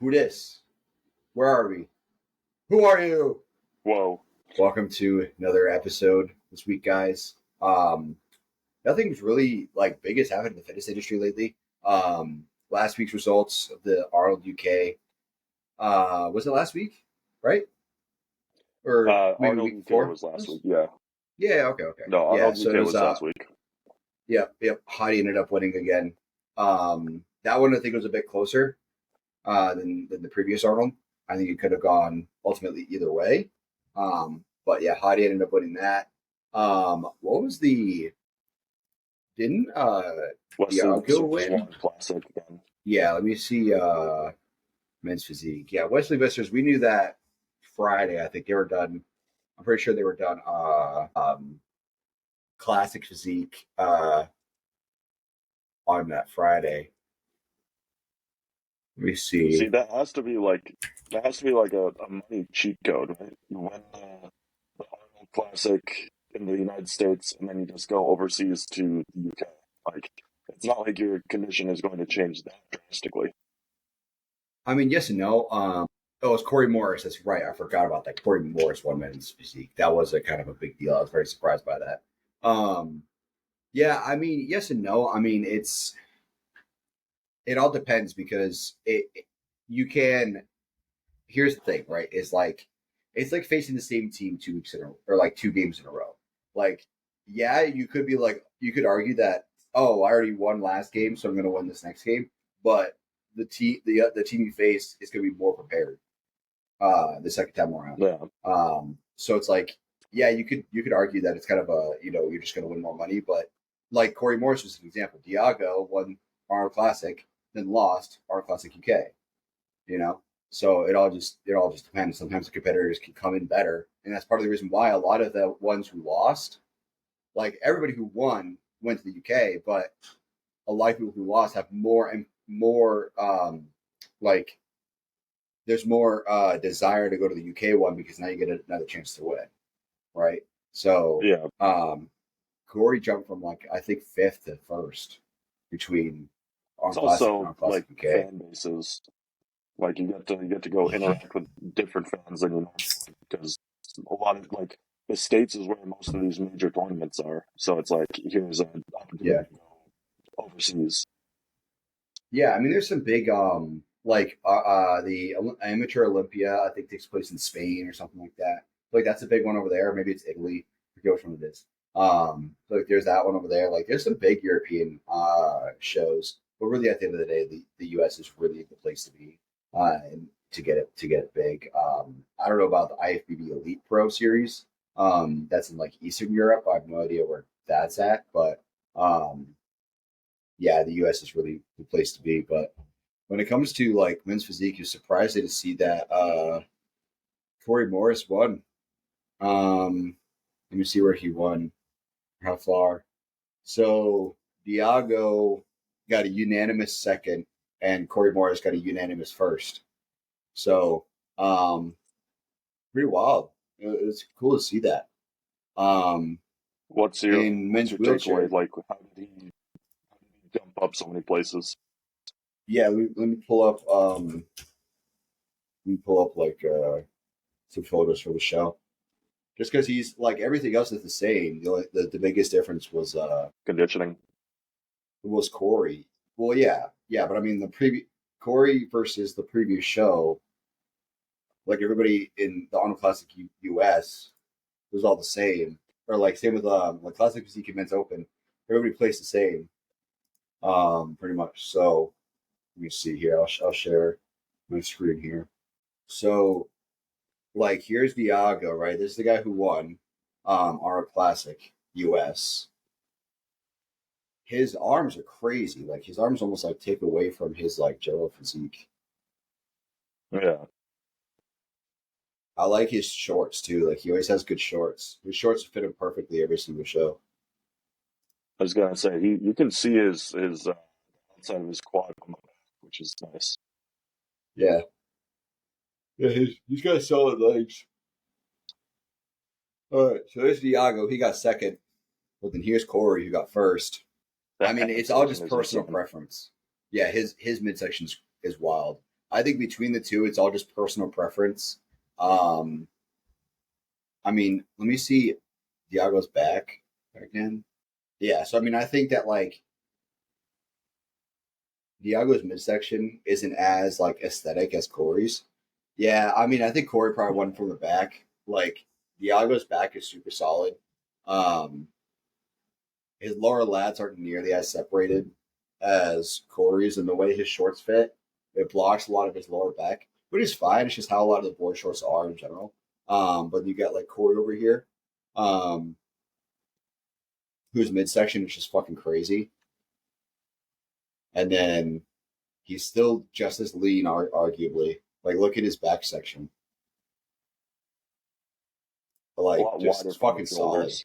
Who dis? Where are we? Who are you? Whoa. Welcome to another episode this week, guys. Nothing's really like big has happened in the fitness industry lately. Last week's results of the Arnold UK. Was it last week? Right? Or maybe Arnold week UK before? was last week. Yeah. Yeah. Okay. No, Yeah. Arnold So UK it was. was last week. Yep. Heidi ended up winning again. That one I think was a bit closer than the previous Arnold. I think it could have gone ultimately either way. But yeah, Heidi ended up winning that. What was the didn't Wesley Diago Visser win? won Classic again. Yeah, let me see men's physique. Yeah, Wesley Vissers, we knew that Friday. I think they were done. I'm pretty sure they were done classic physique on that Friday. Let me see. See, that has to be like a money cheat code, right? You win the Arnold Classic in the United States, and then you just go overseas to the UK. Like, it's not like your condition is going to change that drastically. I mean, yes and no. Oh, it's Corey Morris. That's right. I forgot about that. Corey Morris won men's physique. That was a kind of a big deal. I was very surprised by that. Yeah, I mean, yes and no. I mean, it all depends because you can. Here's the thing, right? It's like facing the same team 2 weeks in a or like 2 games in a row. Like, yeah, you could be like you could argue that I already won last game, so I'm going to win this next game. But the team you face is going to be more prepared the second time around. Yeah. So it's like, yeah, you could argue that it's kind of a you're just going to win more money, but like Corey Morris was an example. Diago won Arnold Classic, then lost Arnold Classic UK. So it all just depends. Sometimes the competitors can come in better, and that's part of the reason why a lot of the ones who lost, like everybody who won, went to the UK, but a lot of people who lost have more and more like there's more desire to go to the UK one because now you get another chance to win, right? So Yeah. Corey jumped from like I think fifth to first between It's Arnold Classic and also Arnold Classic like UK. fan bases. Like you get to go interact with different fans than you normally would because a lot of like the States is where most of these major tournaments are. So it's like here's an opportunity Yeah. to go overseas. Yeah, I mean, there's some big like the Amateur Olympia. I think takes place in Spain or something like that. Like that's a big one over there. Maybe it's Italy. I forget which one it is. So like there's that one over there. Like there's some big European shows, but really at the end of the day, the U.S. is really the place to be and to get it big. I don't know about the IFBB Elite Pro Series. That's in like Eastern Europe. I have no idea where that's at, but yeah, the U.S. is really the place to be. But when it comes to like men's physique, you're surprised to see that Corey Morris won. Let me see where he won, how far. So Diago got a unanimous second, and Corey Morris got a unanimous first. So pretty wild. It's cool to see that. What's In men's your wheelchair, takeaway? Like how did he jump up so many places? yeah. Let me pull up. Let me pull up like some photos for the show. Just because he's like everything else is the same. The biggest difference Conditioning. was Corey. Well, yeah, but I mean the previous Corey versus the previous show, like everybody in the Arnold Classic US was all the same, or like same with like Classic Physique Men's Open, everybody plays the same, pretty much. So let me see here. I'll share my screen here. So like here's Diago, right? This is the guy who won Arnold Classic US. His arms are crazy. Like his arms almost like take away from his like general physique. Yeah. I like his shorts too. Like he always has good shorts. His shorts fit him perfectly every single show. I was gonna say you can see his outside of his quad on the back, which is nice. Yeah. Yeah, he's got solid legs. All right, so there's Diago. He got second. Well, then here's Corey, who got first. That I mean, it's all just personal preference. Yeah, his midsection is wild. I think between the two, it's all just personal preference. Um, I mean, let me see Diago's back again. Yeah, so I mean, I think that like Diago's midsection isn't as like aesthetic as Corey's. Yeah, I mean, I think Corey probably won from the back. Like Diago's back is super solid. Um, his lower lats aren't nearly as separated as Corey's, and the way his shorts fit, it blocks a lot of his lower back, which is fine. It's just how a lot of the board shorts are in general. But you got like Corey over here, um, whose midsection is just fucking crazy, and then he's still just as lean, arguably. Like, look at his back section. A Like, lot just wider from fucking the solid. shoulders.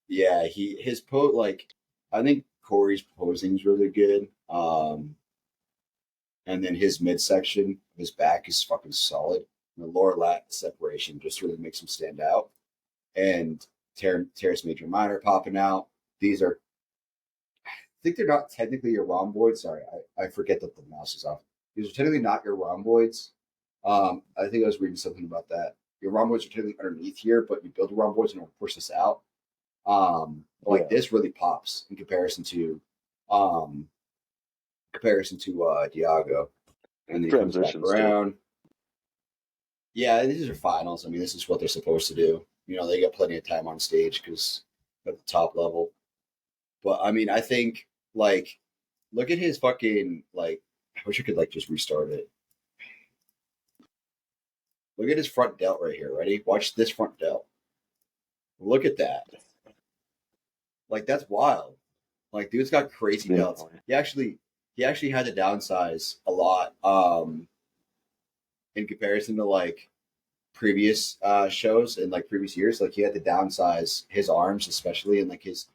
Yeah, his pose, like, I think Corey's posing's really good. And then his midsection, his back is fucking solid. And the lower lat separation just really makes him stand out. And teres major minor popping out. These are, I think they're not technically your rhomboids. Sorry, I forget that the mouse is off. These are technically not your rhomboids. I think I was reading something about that. Your rhomboids are technically underneath here, but you build the rhomboids and it'll push this out. Like this really pops in um, comparison to Diago, and then he comes back Transitions too. around. Yeah, these are finals. I mean, this is what they're supposed to do. You know, they got plenty of time on stage because at the top level. But I mean, I think like look at his fucking like. I wish I could like just restart it. Look at his front delt right here. Ready? Watch this front delt. Look at that. Like that's wild. Like dude's got crazy delts. He actually had to downsize a lot. In comparison to like previous shows and like previous years. Like he had to downsize his arms, especially, and like his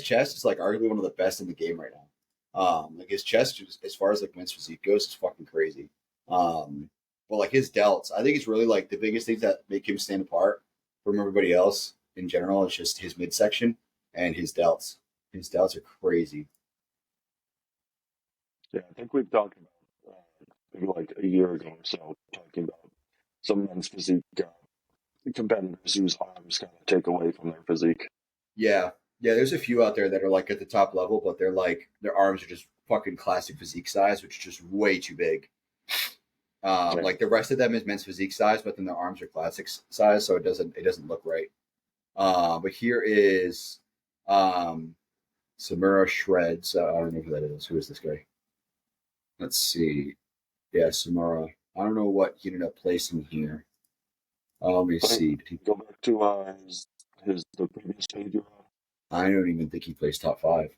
chest is like arguably one of the best in the game right now. Like his chest, as far as like men's physique goes, is fucking crazy. But like his delts, I think it's really like the biggest things that make him stand apart from everybody else in general is just his midsection and his delts. His delts are crazy. Yeah, I think we've talked about maybe like a year ago or so, talking about some men's physique competitors whose arms kind of take away from their physique. Yeah, yeah. There's a few out there that are like at the top level, but they're like their arms are just fucking classic physique size, which is just way too big. Yeah. Like the rest of them is men's physique size, but then their arms are classic size, so it doesn't look right. But here is Samura Shreds. I don't know who that is. Who is this guy? Let's see. Yeah, Samura. I don't know what he ended up placing here. Let me see. Go back to his the previous page you're on. I don't even think he placed top five.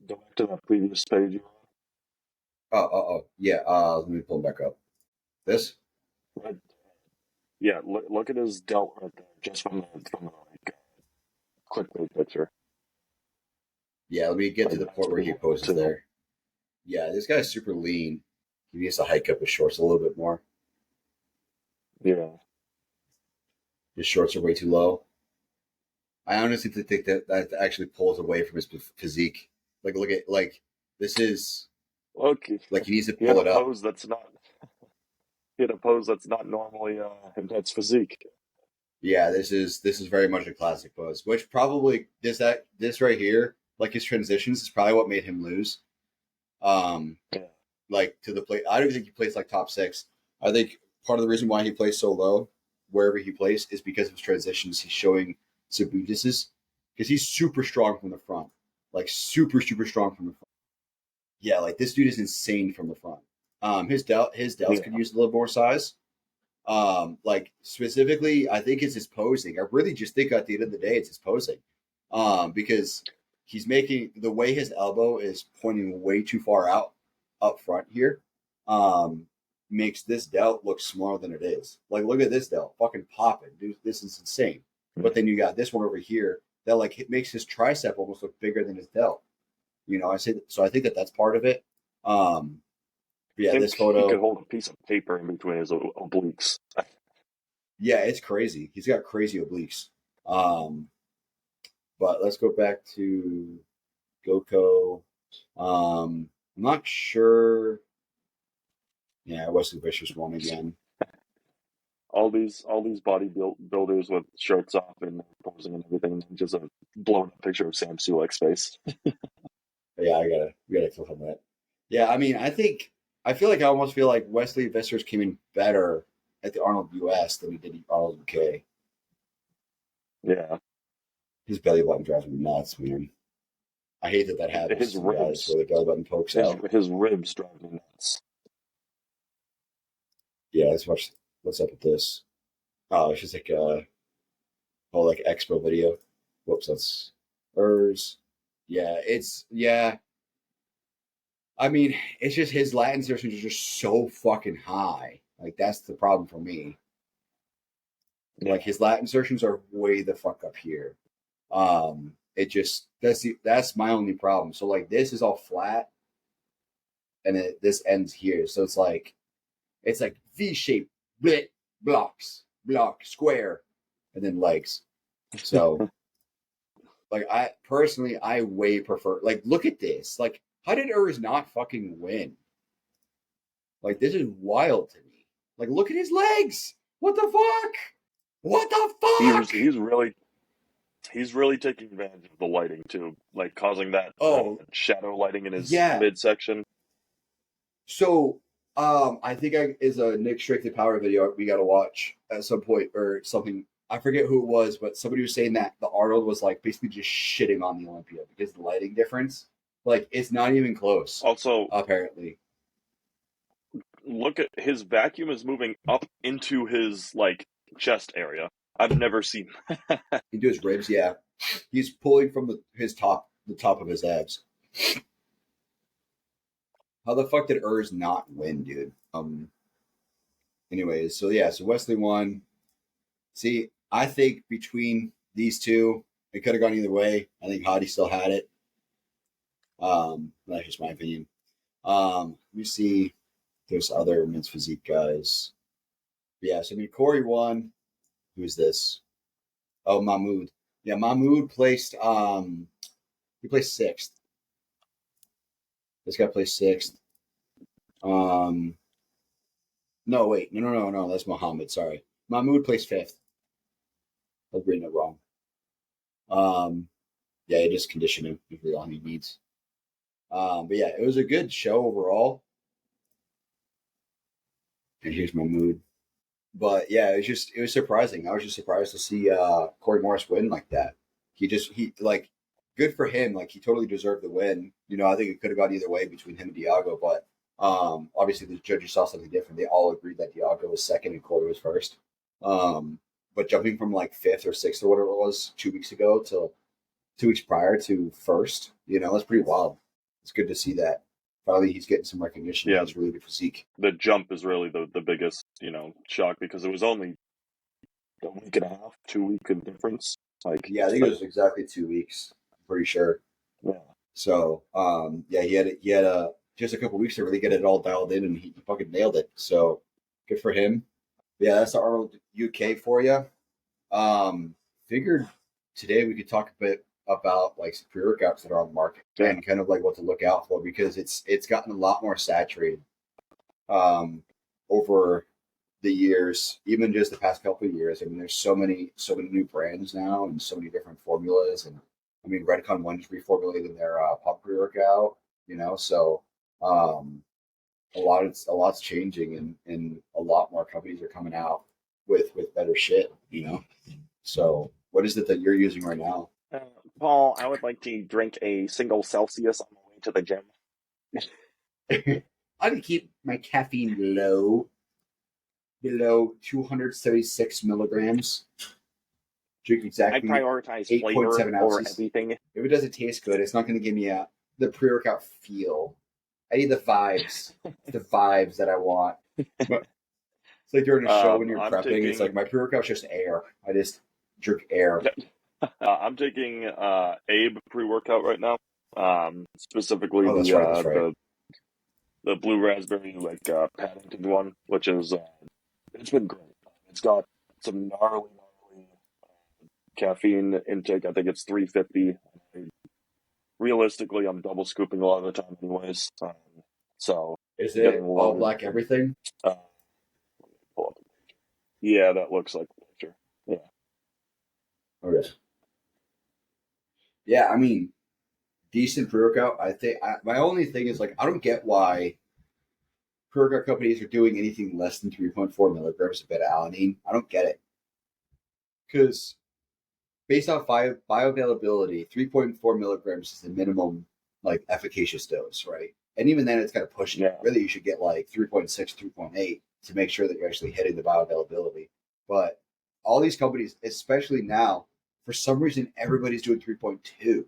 Go back to that previous page you're Oh. Yeah. Let me pull him back up. This? on. Right. Yeah, look at his delt right there, just from the like clickbait picture. Yeah. Let me get to Like the that's point where he cool poses too. there. Yeah, this guy's super lean. He needs to hike up his shorts a little bit more. Yeah. His shorts are way too low. I honestly think that actually pulls away from his physique. Like, look at like this is Look, like he needs to he had pull a it up. pose that's not he had a pose that's not normally that's physique. Yeah, this is very much a classic pose. Which probably this right here, like his transitions, is probably what made him lose. Um, Yeah. like to the play. I don't even think he plays like top six. I think part of the reason why he plays so low wherever he plays is because of his transitions. He's showing some weaknesses because he's super strong from the front, like super strong from the front. Yeah, like this dude is insane from the front. His delts could Yeah. use a little more size. Like specifically, I think it's his posing. I really just think at the end of the day, it's his posing. Because he's making the way his elbow is pointing way too far out up front here. Um, makes this delt look smaller than it is. Like, look at this delt, fucking popping, dude. This is insane. But then you got this one over here that like it makes his tricep almost look bigger than his delt. You know, I say so. I think that that's part of it. Um, but I yeah, think this he could photo, hold a piece of paper in between his obliques. yeah, it's crazy. He's got crazy obliques. Um, but let's go back to Goko. Um, I'm not sure. Yeah, Wesley Vicious won again. All these bodybuilders with shirts off and posing and everything, and just a blown up picture of Sam Sulek's face. But yeah, we gotta click on that. Yeah, I mean, I feel like I almost feel like Wesley Vissers came in better at the Arnold US than he did at Arnold UK. Yeah, His belly button drives me nuts, man. I hate that happens his to some guys ribs, where their belly button pokes out. his ribs drive me nuts. Yeah, let's watch. What's up with this? Oh, it's just like a whole like expo video. Whoops, that's hers. Yeah. I mean, it's just his Latin insertions are just so fucking high. Like that's the problem for me. Yeah. Like his Latin insertions are way the fuck up here. It just that's my only problem. So like this is all flat, and this ends here. So it's like V shape, blit, block, square, and then legs. So like I way prefer like look at this. Like how did Urs not fucking win? Like this is wild to me. Like look at his legs. What the fuck? What the fuck? He's really taking advantage of the lighting too, like causing that shadow lighting in his midsection. So I think is a Nick Strictly Power video we got to watch at some point or something. I forget who it was, but somebody was saying that the Arnold was like basically just shitting on the Olympia because the lighting difference, like it's not even close. Also, apparently, look at his vacuum is moving up into his like chest area. I've never seen into his ribs. Yeah, he's pulling from the top of his abs. How the fuck did Urs not win, dude? Anyways, so Wesley won. See, I think between these two, it could have gone either way. I think Hadi still had it. That's just my opinion. Let me see. There's other men's physique guys. But yeah, so I mean, Corey won. Who's this? Oh, Mahmoud. Yeah, Mahmoud placed. He placed sixth. This guy placed sixth. No, wait, no. That's Muhammad. Sorry, Mahmoud placed fifth. I was reading it wrong. Yeah, he just conditioned him with all he needs. But yeah, it was a good show overall. And here's my mood. But yeah, it was surprising. I was just surprised to see Corey Morris win like that. He like good for him. Like he totally deserved the win. You know, I think it could have gone either way between him and Diago, but obviously the judges saw something different. They all agreed that Diago was second and Corey was first. But jumping from like fifth or sixth or whatever it was 2 weeks ago to 2 weeks prior to first, you know, that's pretty wild. It's good to see that. Finally, he's getting some recognition. Yeah, it's really good physique. The jump is really the biggest, you know, shock because it was only a week and a half, 2 week difference. Like yeah, I think it was exactly 2 weeks. I'm pretty sure. Yeah. So yeah, he had just a couple weeks to really get it all dialed in, and he fucking nailed it. So good for him. Yeah, that's the Arnold UK for you. Figured today we could talk a bit about like some pre-workouts that are on the market and kind of like what to look out for because it's gotten a lot more saturated over the years, even just the past couple of years. I mean, there's so many new brands now and so many different formulas. And I mean, Redcon One just reformulated their pump pre-workout, you know, so a lot's changing and a lot more companies are coming out with better shit, you know. So what is it that you're using right now? Paul, I would like to drink a single Celsius on the way to the gym. I can keep my caffeine low, below 276 milligrams. Drink exactly. I prioritize flavor over everything. If it doesn't taste good, it's not going to give me the pre-workout feel. I need the vibes, the vibes that I want. But it's like during a show when you're prepping. It's like my pre-workout's just air. I just drink air. I'm taking Abe pre-workout right now. Specifically the blue raspberry like patented one, which is it's been great. It's got some gnarly caffeine intake. I think it's 350. Realistically, I'm double scooping a lot of the time anyways. So Is getting it all loaded. black everything? Uh, pull up the picture. Yeah, that looks like the picture. Yeah. Okay. Yeah, I mean, decent pre-workout. I think my only thing is like I don't get why pre-workout companies are doing anything less than 3.4 milligrams of beta-alanine. I don't get it because based on bioavailability, 3.4 milligrams is the minimum like efficacious dose, right? And even then, it's kind of pushing it. Yeah. Really, you should get like 3.6, 3.8 to make sure that you're actually hitting the bioavailability. But all these companies, especially now, for some reason, everybody's doing 3.2.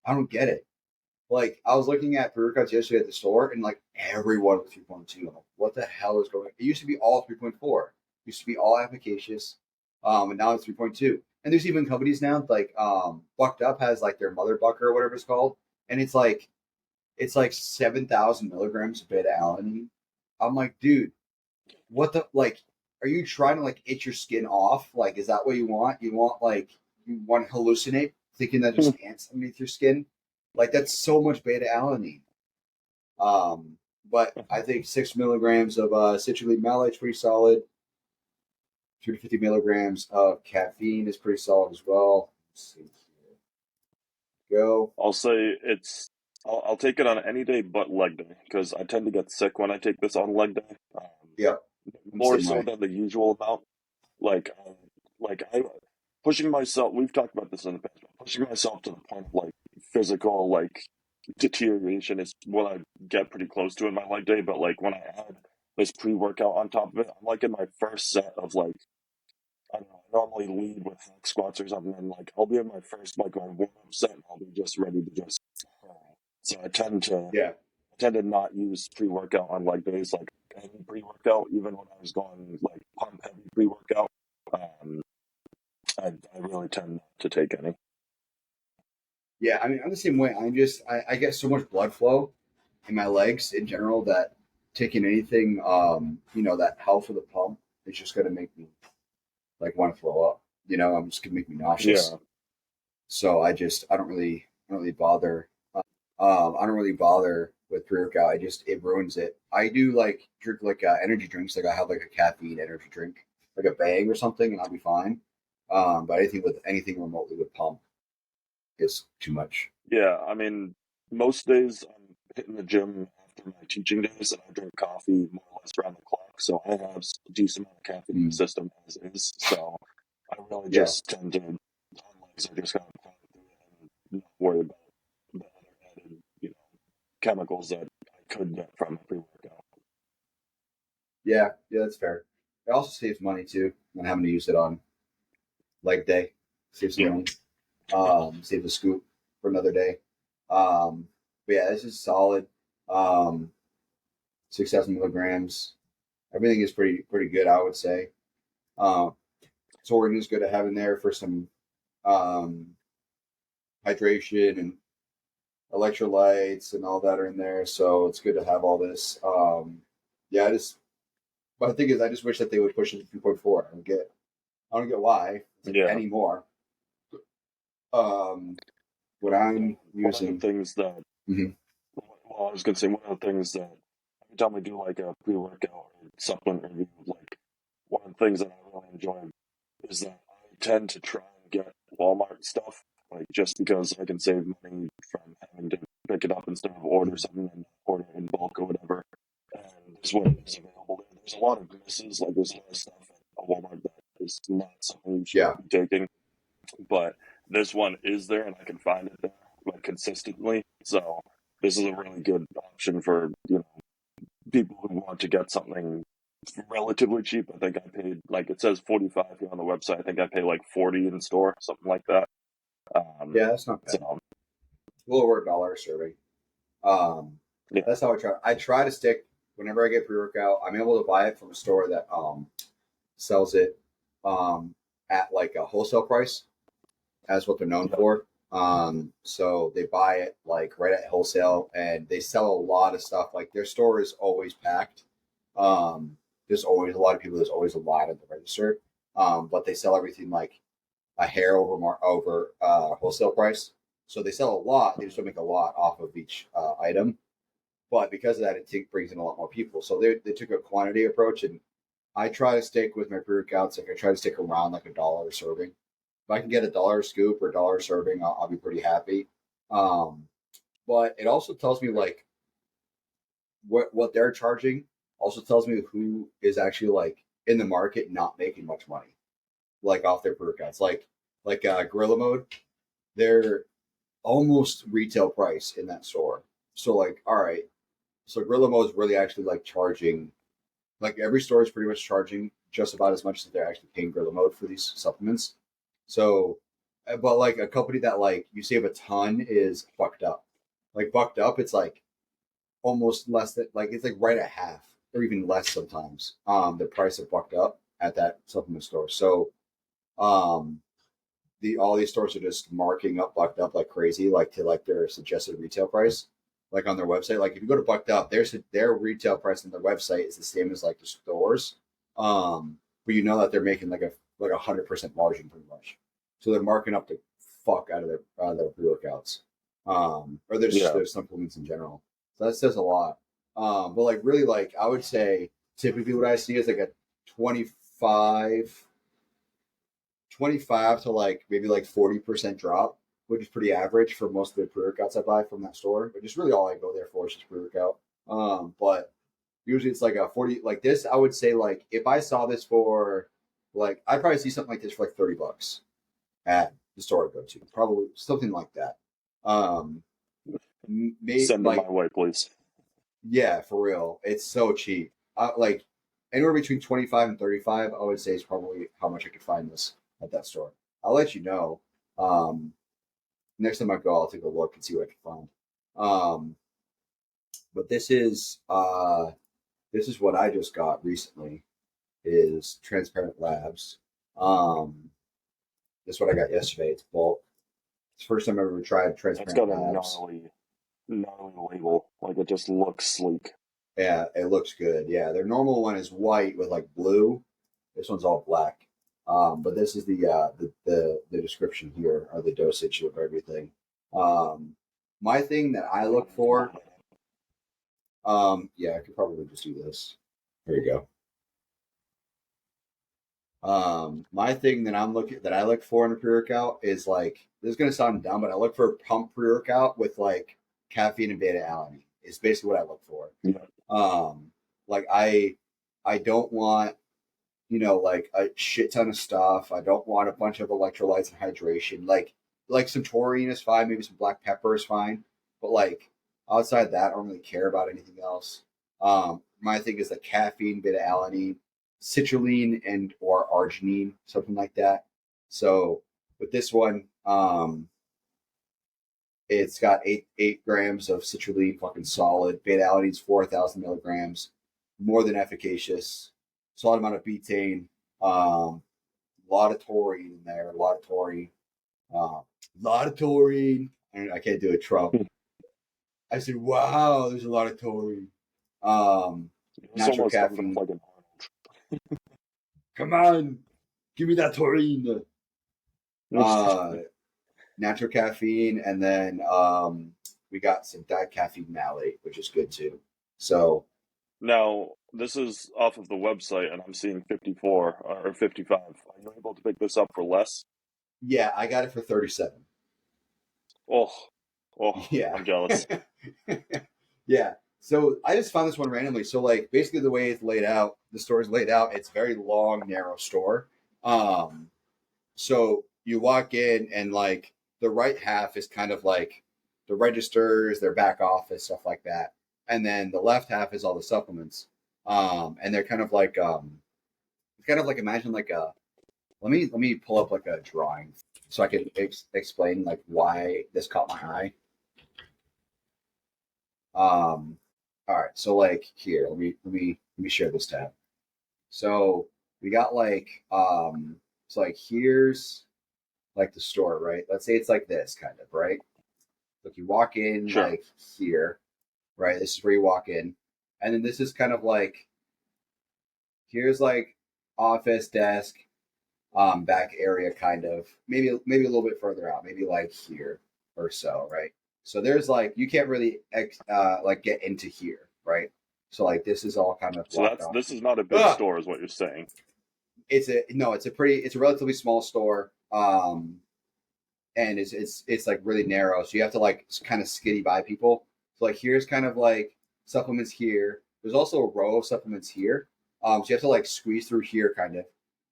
I don't get it. Like I was looking at pre-workouts yesterday at the store, and like everyone was 3.2. I'm like, what the hell is going on? It used to be all 3.4. It used to be all efficacious, and now it's 3.2. And there's even companies now like Bucked Up has like their Mother Bucker or whatever it's called, and it's like 7,000 milligrams of beta alanine. I'm like, dude, what the like? Are you trying to like itch your skin off? Like, is that what you want? You want to hallucinate, thinking that there's ants underneath your skin? Like that's so much beta alanine. But I think 6 milligrams of citrulline malate is pretty solid. 250 milligrams of caffeine is pretty solid as well. Let's see here. Go. I'll say I'll take it on any day but leg day because I tend to get sick when I take this on leg day. Yeah, I'm the More same so way. than the usual amount. Like I pushing myself. We've talked about this in the past. Pushing myself to the point of like physical like deterioration is what I get pretty close to in my leg day. But like when I add this pre-workout on top of it, I'm like in my first set of like I don't know. I normally lead with hack squats or something, and like I'll be in my first like my warm-up set, and I'll be just ready to just. So Yeah, I tend to not use pre-workout on leg days, like any pre-workout, even when I was going like pump heavy pre-workout. Um, I really tend not to take any. yeah. I mean, I'm the same way. I get so much blood flow in my legs in general that taking anything, that helps with the pump is just gonna make me like want to throw up. I'm just gonna make me nauseous. Yeah, So I don't really bother. I don't really bother with pre-workout. It ruins it. I do like drink like energy drinks. Like I have like a caffeine energy drink, like a Bang or something, and I'll be fine. But anything remotely with pump is too much. yeah. I mean, most days I'm hitting the gym after my teaching days, and I drink coffee more or less around the clock. So I have a decent amount of caffeine in the Mm. system as is. So I really Yeah, just tend to on legs. I just kind of power through it and not worry about the other added, chemicals that I could get from a pre-workout. yeah, that's fair. It also saves money too, not having to use it on leg day. Saves some Yeah, money. Save the scoop for another day. But yeah, this is solid. Um, 6,000 milligrams. Everything is pretty good, I would say. Um, Taurine is good to have in there for some um, hydration and electrolytes and all that are in there. So it's good to have all this. Yeah, but the thing is, I just wish that they would push it to 2.4. I don't get why yeah. anymore. Um, what Yeah, I'm one of the using. things that, Mhm. well, I was gonna say one of the things that every time we do like a pre-workout or supplement review, like one of the things that I really enjoy is that I tend to try and get Walmart stuff, like just because I can save money from having to pick it up instead of order something and order in bulk or whatever. And this one is available there. There's a lot of misses, like there's a lot of stuff at Walmart that is not something you should Yeah, be taking, but this one is there and I can find it there like consistently. So this is a really good option for people who want to get something relatively cheap. I think I paid like it says 45 here on the website. I think I pay like 40 in store, something like that. Um, yeah, that's not bad. so A little over $1 a serving. Um, yeah, that's how I try. I try to stick whenever I get pre-workout. I'm able to buy it from a store that sells it at like a wholesale price, as what they're known for. So they buy it like right at wholesale, and they sell a lot of stuff. Like their store is always packed. There's always a lot of people. There's always a lot at the register. But they sell everything like a hair over wholesale price. So they sell a lot. They just don't make a lot off of each item. but because of that, it brings in a lot more people. So they took a quantity approach, and I try to stick with my pre-workouts. Like I try to stick around like $1 a serving. If I can get $1 scoop or $1 serving, I'll be pretty happy. Um, but it also tells me like what they're charging. Also tells me who is actually like in the market not making much money, like off their pre-workouts. Like Guerilla Mode, they're almost retail price in that store. So like, all right, so Guerilla Mode is really actually like charging. Like every store is pretty much charging just about as much as they're actually paying Guerilla Mode for these supplements. So, but like a company that like you save a ton is Bucked Up. Like Bucked Up, it's like almost less than like it's like right at half or even less sometimes. The price of Bucked Up at that supplement store. So, um, all these stores are just marking up Bucked Up like crazy, like to like their suggested retail price, like on their website. Like if you go to Bucked Up, their retail price on their website is the same as like the stores, but you know that they're making like a 100% margin pretty much. So they're marking up the fuck out of their pre workouts, or their supplements in general. So that says a lot. But like really, like I would say typically what I see is like a 25 to like maybe like 40% drop, which is pretty average for most of the pre-workouts I buy from that store, which is really all I go there for is just pre-workout. But usually it's like a 40, like this, I would say like if I saw this for like, I'd probably see something like this for like $30 at the store I go to, probably something like that. Maybe Send them my like, way, please. yeah, for real. It's so cheap. Like anywhere between 25 and 35, I would say is probably how much I could find this at that store. I'll let you know. Next time I go, I'll take a look and see what I can find. But this is what I just got recently is Transparent Labs. This is what I got yesterday. It's bulk. It's the first time I've ever tried It's Transparent got a Labs. gnarly label. Like it just looks sleek. Yeah, it looks good. Yeah, their normal one is white with like blue. This one's all black. But this is the description here or the dosage of everything. Um, my thing that I look for, yeah, I could probably just do this. There you go. My thing that I look for in a pre-workout is like this is gonna sound dumb, but I look for a pump pre-workout with like caffeine and beta alanine. Is basically what I look for. Yeah. Like I don't want like a shit ton of stuff. I don't want a bunch of electrolytes and hydration. Like some taurine is fine, maybe some black pepper is fine, but like outside that, I don't really care about anything else. My thing is the caffeine, beta alanine, citrulline, and or arginine, something like that. So with this one, it's got eight grams of citrulline, fucking solid. Beta alanine's 4,000 milligrams, more than efficacious. Solid amount of betaine, a lot of taurine in there, a lot of taurine, lot of taurine. I can't do a Trump. I said, wow, there's a lot of taurine. It's Natural almost comes off caffeine. like an Arnold. Come on, give me that taurine. Natural caffeine, and then we got some dicaffeine malate, which is good too. So Now, this is off of the website, and I'm seeing 54 or 55. Are you able to pick this up for less? yeah, I got it for 37. Oh, Yeah. I'm jealous. Yeah. So I just found this one randomly. So like basically the way it's laid out, the store is laid out, it's a very long, narrow store. So you walk in and like the right half is kind of like the registers, their back office, stuff like that. And then the left half is all the supplements. And they're kind of like imagine like a let me pull up like a drawing so I can explain like why this caught my eye. All right, so like here, let me share this tab. So we got like so like here's like the store, right? Let's say it's like this kind of, right? Like you walk in Sure. like here, right? This is where you walk in. And then this is kind of like here's like office desk, back area kind of. Maybe a little bit further out, maybe like here or so, right? So there's like you can't really like get into here, right? So like this is all kind of So blocked off. this is not a big Ah! store, is what you're saying. It's a relatively small store. And it's like really narrow. So you have to like kind of skitty by people. So like here's kind of like supplements here. There's also a row of supplements here. So you have to like squeeze through here kind of.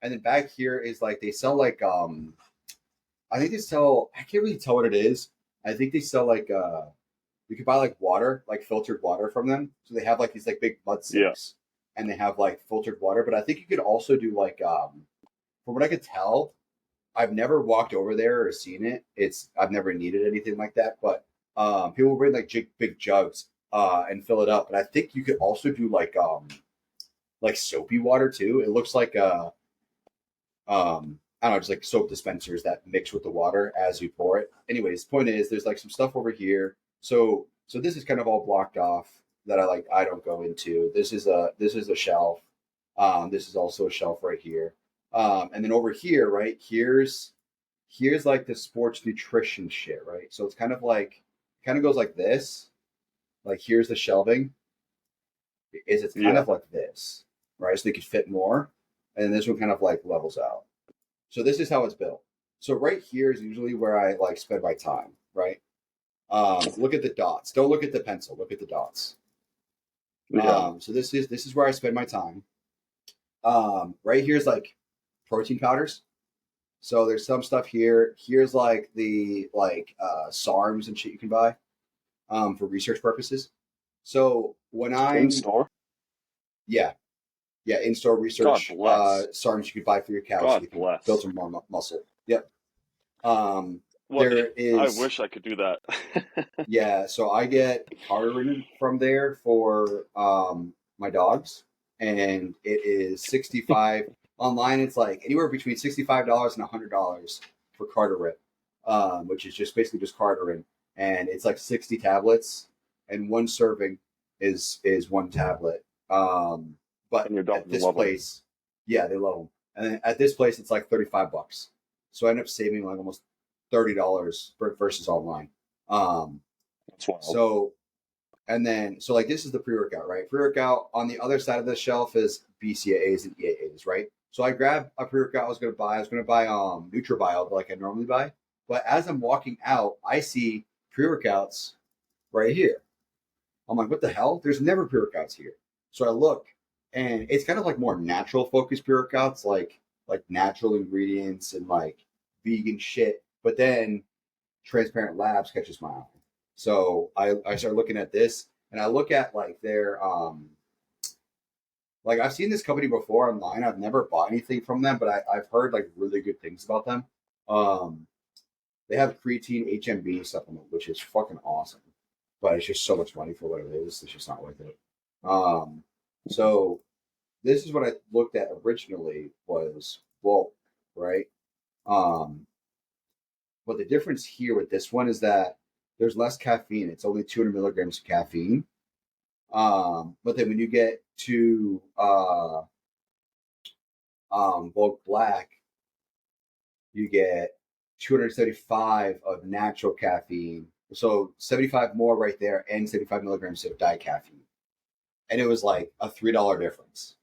And then back here is like they sell like I think they sell I can't really tell what it is. I think they sell like you could buy like water, like filtered water from them. So they have like these like big mud sinks and they have like filtered water. But I think you could also do like from what I could tell, I've never walked over there or seen it. I've never needed anything like that, but people bring like big jugs and fill it up. But I think you could also do like soapy water too. It looks like I don't know, just like soap dispensers that mix with the water as you pour it. Anyways, point is there's like some stuff over here. So this is kind of all blocked off that I don't go into. This is a shelf. This is also a shelf right here. And then over here, right, here's like the sports nutrition shit, right? So it's kind of goes like this. Like here's the shelving. It's kind of like this, right? So they could fit more. And then this one kind of like levels out. So this is how it's built. So right here is usually where I like spend my time, right? Look at the dots. Don't look at the pencil. Look at the dots. So this is where I spend my time. Right here's like protein powders. So there's some stuff here. Here's like the SARMs and shit you can buy for research purposes. So when I'm in store, yeah, in-store research SARMs you could buy for your cows so you can build some more muscle. Yep. I wish I could do that. Yeah, so I get carded from there for my dogs, and it is 65. Online, it's like anywhere between $65 and $100 for Carterin, which is just basically just Carterin, and it's like 60 tablets, and one serving is one tablet. But and your dogs at this love place, yeah, they love them, and then at this place, it's like $35. So I end up saving like almost $30 versus online. That's wild. So, and then so like this is the pre-workout, right? Pre-workout on the other side of the shelf is BCAAs and EAAs, right? So I grabbed a pre-workout I was going to buy NutraBio like I normally buy. But as I'm walking out, I see pre-workouts right here. I'm like, what the hell? There's never pre-workouts here. So I look, and it's kind of like more natural focused pre-workouts, like natural ingredients and like vegan shit. But then Transparent Labs catches my eye. So I start looking at this, and I look at like their like I've seen this company before online. I've never bought anything from them, but I've heard like really good things about them. They have creatine HMB supplement, which is fucking awesome, but it's just so much money for what it is. It's just not worth it. So this is what I looked at originally was Volt, right? But the difference here with this one is that there's less caffeine. It's only 200 milligrams of caffeine. But then when you get to Bulk Black, you get 275 of natural caffeine. So 75 more right there and 75 milligrams of diet caffeine. And it was like a $3 difference.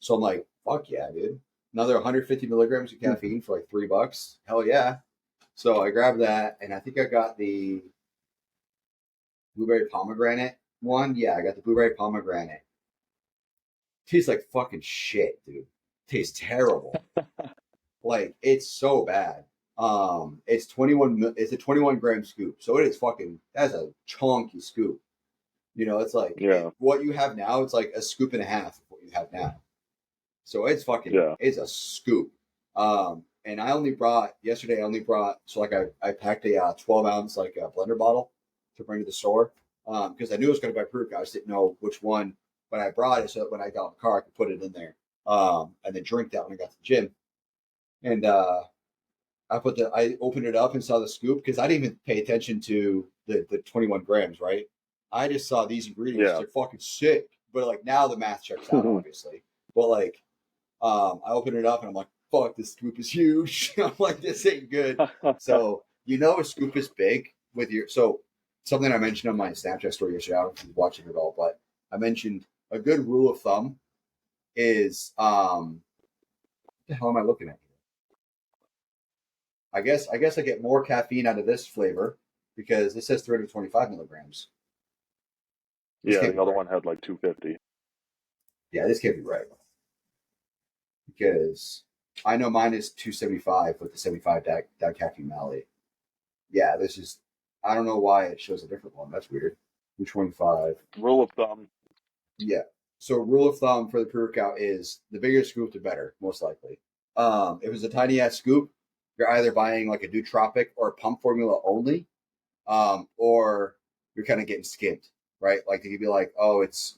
So I'm like, fuck yeah, dude. Another 150 milligrams of caffeine for like $3. Hell yeah. So I grabbed that, and I think I got the blueberry pomegranate one. Yeah, I got the blueberry pomegranate. Tastes like fucking shit, dude. Tastes terrible. Like it's so bad. It's 21. It's a 21 gram scoop, so it is fucking. That's a chunky scoop. You know, it's like what you have now. It's like a scoop and a half of what you have now. So it's fucking. It's a scoop. And I only brought so like I packed a 12 ounce like a blender bottle to bring to the store because I knew I was going to buy pre-workout. I just didn't know which one, but I brought it so that when I got in the car I could put it in there and then drink that when I got to the gym. And I opened it up and saw the scoop because I didn't even pay attention to the 21 grams, right? I just saw these ingredients. They're fucking sick, but like now the math checks out obviously. But like I opened it up and I'm like, fuck, this scoop is huge. I'm like, this ain't good. So, you know, a scoop is big with your, so something I mentioned on my Snapchat story yesterday. I don't know if you watching it all, but I mentioned a good rule of thumb is what the hell am I looking at? I guess I get more caffeine out of this flavor because this says 325 milligrams. This Yeah, can't the be other right. one had like 250. Yeah, this can't be right because I know mine is 275 with the 75 caffeine malate. Yeah, this is. I don't know why it shows a different one. That's weird. 225. Rule of thumb. Yeah. So rule of thumb for the pre-workout is the bigger scoop, the better, most likely. If it's a tiny ass scoop, you're either buying like a nootropic or a pump formula only, or you're kind of getting skimmed, right? Like they could be like, oh, it's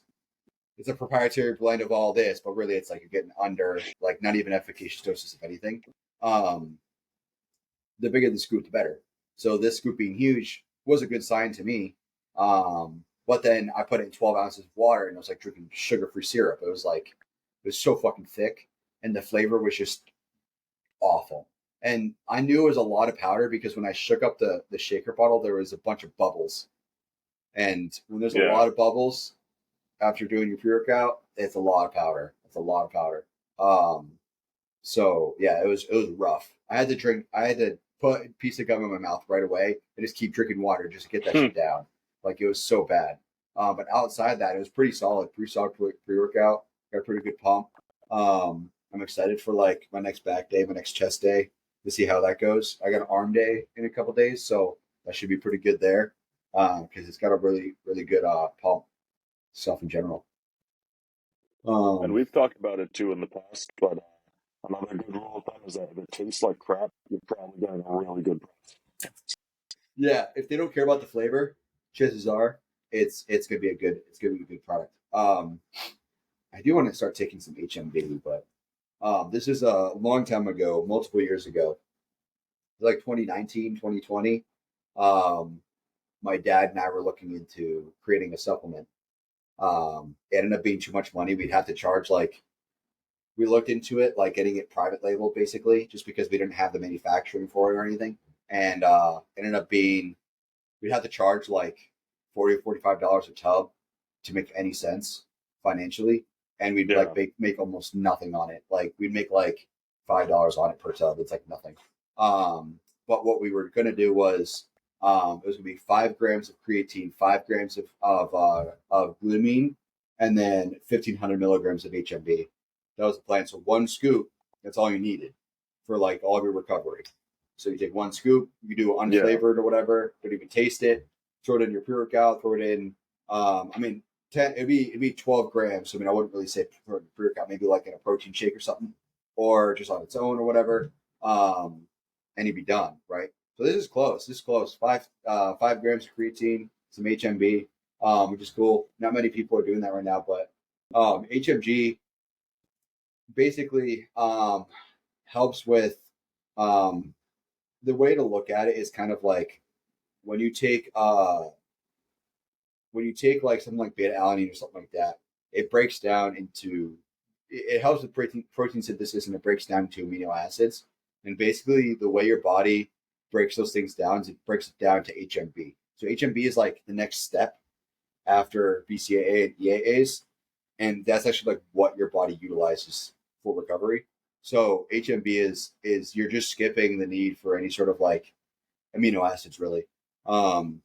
a proprietary blend of all this, but really it's like you're getting under like not even efficacious doses of anything. Um, the bigger the scoop, the better. So this scoop being huge was a good sign to me. But then I put it in 12 ounces of water and it was like drinking sugar-free syrup. It was so fucking thick and the flavor was just awful. And I knew it was a lot of powder because when I shook up the shaker bottle, there was a bunch of bubbles. And when there's a Yeah. lot of bubbles after doing your pre-workout, it's a lot of powder. It's a lot of powder. So yeah, it was rough. I had to put a piece of gum in my mouth right away and just keep drinking water just to get that shit down. Like it was so bad. But outside that, it was pretty solid pre-workout. Got a pretty good pump. I'm excited for like my next back day, my next chest day to see how that goes. I got an arm day in a couple days, so that should be pretty good there. Because it's got a really, really good pump stuff in general. And we've talked about it too in the past, but another good rule of thumb is that if it tastes like crap, you're probably getting a really good price. Yeah, if they don't care about the flavor, chances are it's gonna be a good product. I do want to start taking some HMB, but this is a long time ago, multiple years ago, like 2019, 2020. My dad and I were looking into creating a supplement. It ended up being too much money. We'd have to charge like we looked into it, like getting it private label, basically, just because we didn't have the manufacturing for it or anything, and ended up being we'd have to charge like $40 or $45 a tub to make any sense financially, and we'd like Yeah. make almost nothing on it. Like we'd make like $5 on it per tub. It's like nothing. But what we were gonna do was it was gonna be 5 grams of creatine, 5 grams of glutamine, and then 1,500 milligrams of HMB. That was the plan. So one scoop, that's all you needed for like all of your recovery. So you take one scoop, you do it Yeah. unflavored or whatever, don't even taste it. Throw it in your pre-workout. Throw it in. I mean, 10. It'd be 12 grams. So, I mean, I wouldn't really say throw it in pre-workout. Maybe like in a protein shake or something, or just on its own or whatever. And you'd be done, right? So this is close. This is close. 5 grams of creatine, some HMB, which is cool. Not many people are doing that right now, but HMG basically helps with um, the way to look at it is kind of like when you take like something like beta alanine or something like that, it breaks down into it helps with protein synthesis and it breaks down to amino acids. And basically, the way your body breaks those things down is it breaks it down to HMB. So HMB is like the next step after BCAA and EAAs, and that's actually like what your body utilizes for recovery. So HMB is you're just skipping the need for any sort of like amino acids really. Um,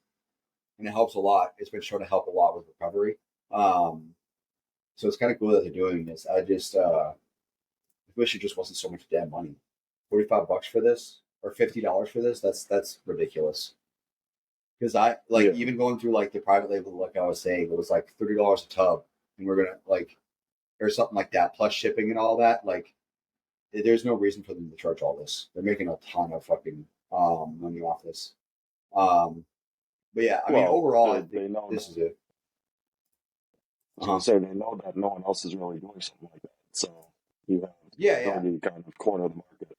and it helps a lot. It's been shown to help a lot with recovery. Um, so it's kind of cool that they're doing this. I just wish it just wasn't so much damn money. $45 for this or $50 for this. That's ridiculous. Because I like Yeah. even going through like the private label, like I was saying, it was like $30 a tub, and we're gonna like or something like that plus shipping and all that. Like, there's no reason for them to charge all this. They're making a ton of fucking money off this. Um, but yeah, I mean, Well, overall, I think they know this that. is it. I was gonna say they know that no one else is really doing something like that. So you have Yeah, the yeah, ability to kind of corner the market.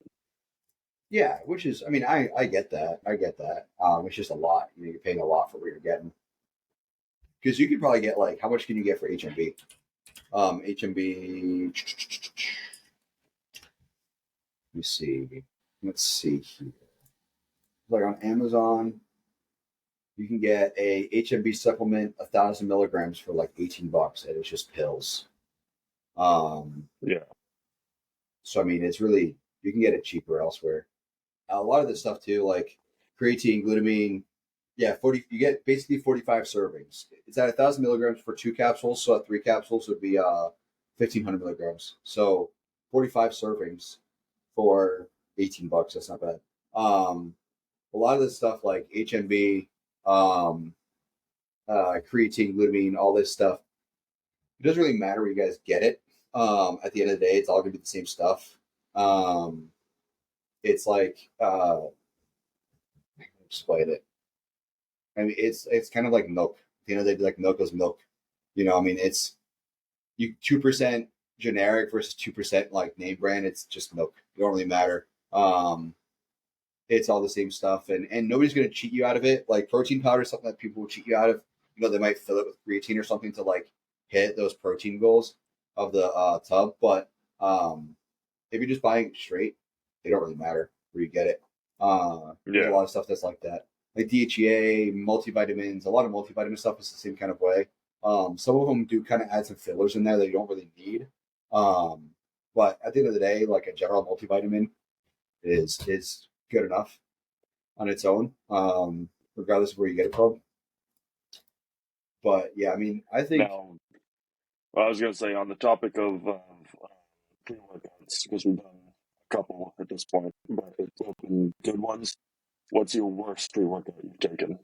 yeah. Which is, I mean, I get that. I get that. It's just a lot. You know, you're paying a lot for what you're getting because you could probably get like, how much can you get for HMB? HMB. Let me see. Let's see here. Like on Amazon, You can get a HMB supplement, 1,000 milligrams for like $18, and it's just pills. Um, Yeah. so I mean, it's really you can get it cheaper elsewhere. A lot of this stuff too, like creatine, glutamine. Yeah, 40. You get basically 45 servings. It's at 1,000 milligrams for 2 capsules. So at 3 capsules would be 1,500 milligrams. So 45 servings for $18. That's not bad. A lot of this stuff like HMB, um, creatine, glutamine, all this stuff. It doesn't really matter where you guys get it. At the end of the day, it's all gonna be the same stuff. Um, it's like explain it. I mean, it's kind of like milk. At the end of the day, like milk is milk. I mean, it's you 2% generic versus 2% like name brand. It's just milk. It don't really matter. It's all the same stuff, and nobody's gonna cheat you out of it. Like protein powder is something that people will cheat you out of. They might fill it with creatine or something to like hit those protein goals of the tub. But if you're just buying it straight, they don't really matter where you get it. There's a Yeah. lot of stuff that's like that, like DHEA, multivitamins. A lot of multivitamin stuff is the same kind of way. Some of them do kind of add some fillers in there that you don't really need. Um, but at the end of the day, like a general multivitamin is good enough on its own, regardless of where you get it from. But yeah, I mean, I think Now, I was going to say on the topic of pre-workouts, because we've done a couple at this point, but it's been good ones. What's your worst pre-workout you've taken?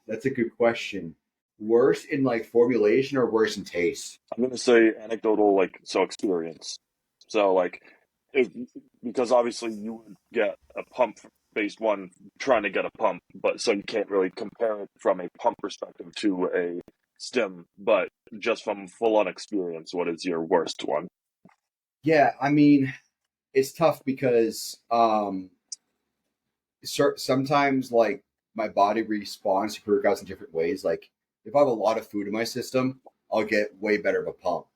that's a good question. Worse in like formulation or worse in taste? I'm going to say anecdotal, like, so experience. So, like, if, because obviously you would get a pump based one trying to get a pump, but so you can't really compare it from a pump perspective to a stim, but just from full on experience, what is your worst one? Yeah, I mean, it's tough because sometimes like my body responds to pre-workouts in different ways. Like if I have a lot of food in my system, I'll get way better of a pump,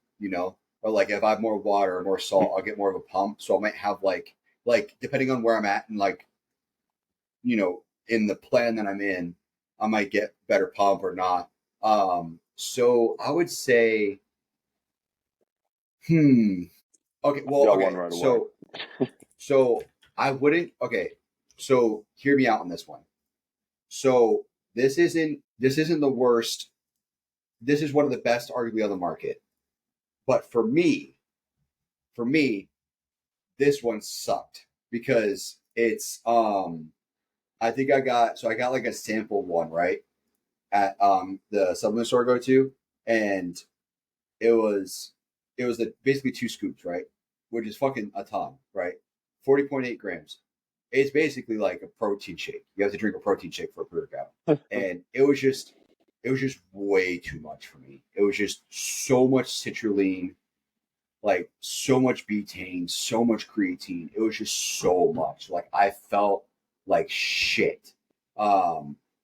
Or like if I have more water or more salt, I'll get more of a pump. So I might have like depending on where I'm at and like in the plan that I'm in, I might get better pump or not. So I would say, hmm. Okay, I well, got one okay. right away. So I wouldn't. Okay, so hear me out on this one. So this isn't the worst. This is one of the best, arguably, on the market. But for me, this one sucked because it's I got like a sample one, right, at the supplement store I go to, and it was basically 2 scoops, right, which is fucking a ton, right, 40.8 grams. It's basically like a protein shake. You have to drink a protein shake for a pre-workout, and it was just way too much for me. It was just so much citrulline, like so much betaine, so much creatine. It was just so much. Like I felt like shit.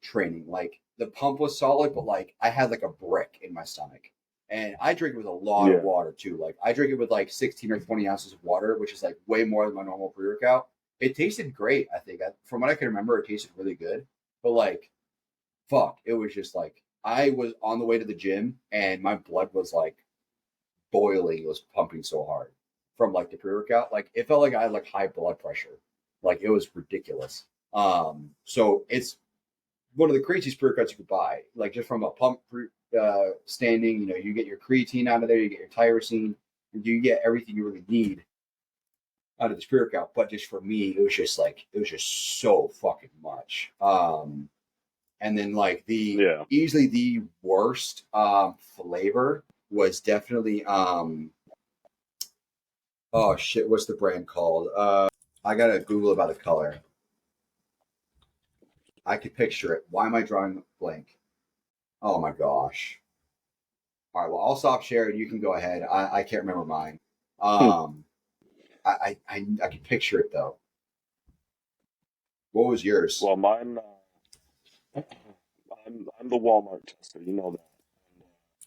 Training. Like the pump was solid, but like I had like a brick in my stomach. And I drink it with a lot of Yeah. water too. Like I drink it with like 16 or 20 ounces of water, which is like way more than my normal pre-workout. It tasted great, I think. From what I can remember, it tasted really good. But like, fuck, it was just like I was on the way to the gym and my blood was like boiling. It was pumping so hard from like the pre-workout. Like it felt like I had like high blood pressure. Like it was ridiculous. So it's one of the craziest pre-workouts you could buy. Like just from a pump standing, you get your creatine out of there, you get your tyrosine, you get everything you really need out of this pre-workout. But just for me, it was just so fucking much. And then like the Yeah. easily the worst flavor was definitely oh shit, what's the brand called? I gotta Google about the color. I could picture it. Why am I drawing a blank? Oh my gosh. All right, well I'll stop sharing. You can go ahead. I can't remember mine. Um, I can picture it though. What was yours? Well, mine, I'm the Walmart tester, you know that.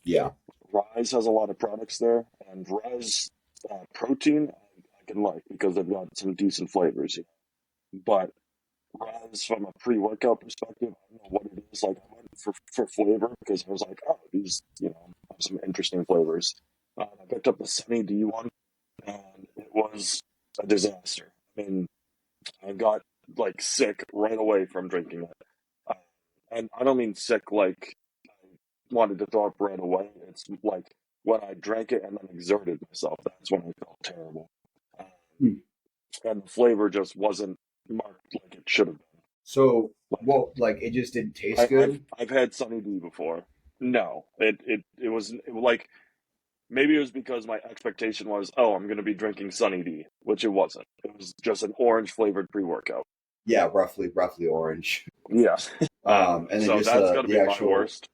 Yeah. Rise has a lot of products there, and Rise protein I can like because they've got some decent flavors. But Rise from a pre-workout perspective, I don't know what it is. Like, I went for flavor because I was like, oh, these, have some interesting flavors. I picked up the Sunny D one, and it was a disaster. I mean, I got like sick right away from drinking it. Uh, and I don't mean sick like I wanted to throw up right away. It's like when I drank it and then exerted myself, that's when I felt terrible. Um, Hmm. and the flavor just wasn't marked like it should have been. So, Like, well, like it just didn't taste good. I've had Sunny D before. No, it was like maybe it was because my expectation was, oh, I'm going to be drinking Sunny D, which it wasn't. It was just an orange flavored pre workout. Yeah, roughly orange. Yeah. And then So just that's got to the be my actual, worst.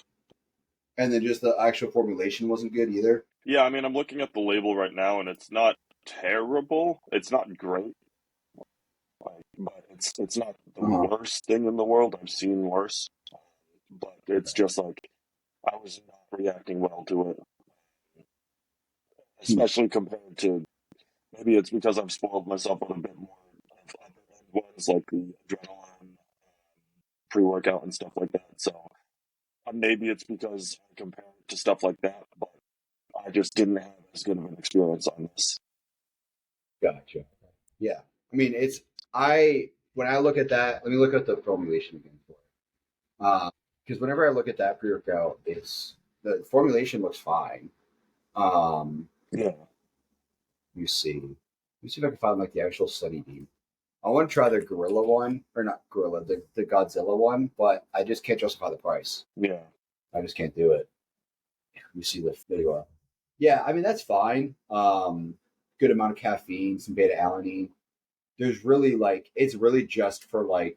and then just the actual formulation wasn't good either. Yeah, I mean, I'm looking at the label right now, and it's not terrible. It's not great, like, but it's not the Uh-huh. worst thing in the world. I've seen worse, but it's just like I was not reacting well to it, Hmm. especially compared to maybe it's because I've spoiled myself a bit more of other ones like the adrenaline, pre-workout, and stuff like that. So maybe it's because I compare it to stuff like that, but I just didn't have as good of an experience on this. Gotcha. Yeah. I mean, I when I look at that, let me look at the formulation again for it. Because whenever I look at that pre-workout, the formulation looks fine. Um, Yeah, let me see. Let me see if I can find like the actual study deed. I want to try the Guerilla one, or not Guerilla, the Godzilla one, but I just can't justify the price. yeah, I just can't do it. You see there you are. Yeah, I mean that's fine. Good amount of caffeine, some beta alanine. There's really like it's really just for like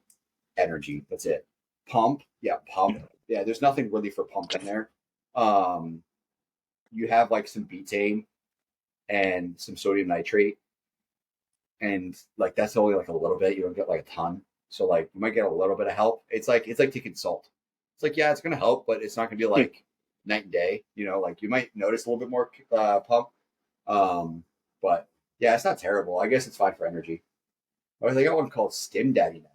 energy. That's it. Pump, yeah, pump. yeah. Yeah, there's nothing really for pump in there. Um, you have like some betaine and some sodium nitrate, and like that's only like a little bit. You don't get like a ton, so like you might get a little bit of help. It's like taking salt. It's like yeah, it's gonna help, but it's not gonna be like night and day. Like you might notice a little bit more pump, but yeah, it's not terrible. I guess it's fine for energy. Oh, they got one called Stim Daddy now.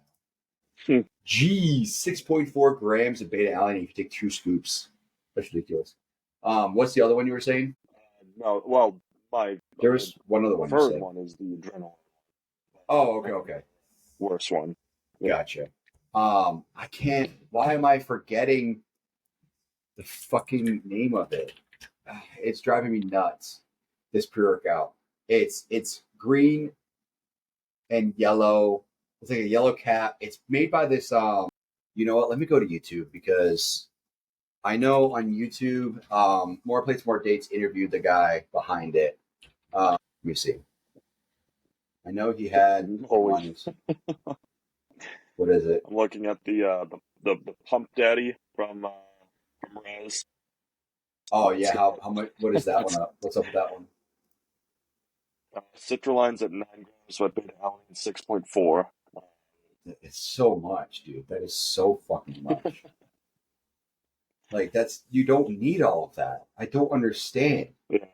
Hmm. Geez, 6.4 grams of beta alanine if you take 2 scoops. That's ridiculous. What's the other one you were saying? No, well, my There was one other one you preferred said. one is the adrenaline. Oh, okay. Worst one. Yeah. Gotcha. I can't. Why am I forgetting the fucking name of it? It's driving me nuts. This pre-workout. It's green and yellow. It's like a yellow cap. It's made by this. You know what? Let me go to YouTube because I know on YouTube, More Plates, More Dates interviewed the guy behind it. Let me see. I know he had. Holy! What is it? I'm looking at the Pump Daddy from Raz. Oh It's yeah. got How much? What is that one it's up? What's up with that one? citrulline's at 9 grams, but beta alanine 6.4. It's so much, dude. That is so fucking much. Like that's you don't need all of that. I don't understand. Yeah,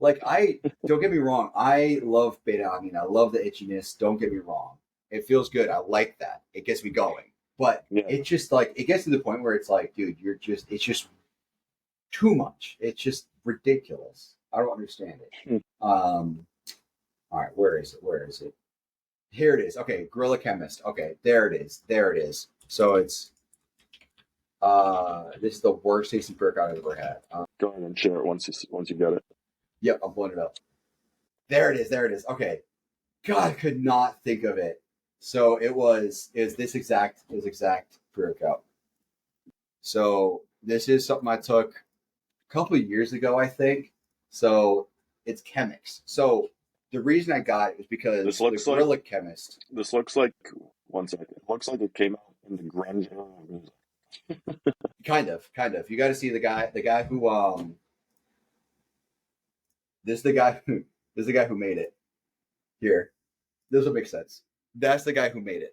Like I don't get me wrong. I love beta alanine. I love the itchiness. Don't get me wrong. It feels good. I like that. It gets me going. But yeah. it's just like it gets to the point where it's like, dude, it's just too much. It's just ridiculous. I don't understand it. Hmm. All right, where is it? Where is it? Here it is. Okay, Guerilla Chemist. Okay, there it is. There it is. So it's this is the worst tasting pre-workout I've ever had. Go ahead and share it once you get it. Yep, I'm pulling it up. There it is. There it is. Okay. God, I could not think of it. So it was this exact pre-workout. So this is something I took a couple of years ago, I think. So it's Chemix. So the reason I got it was because This the looks like Guerilla Chemist. this looks like 1 second. It looks like it came out in the grunge era of music. Kind of. You got to see the guy who this is the guy who this is the guy who made it. Here, this will make sense. That's the guy who made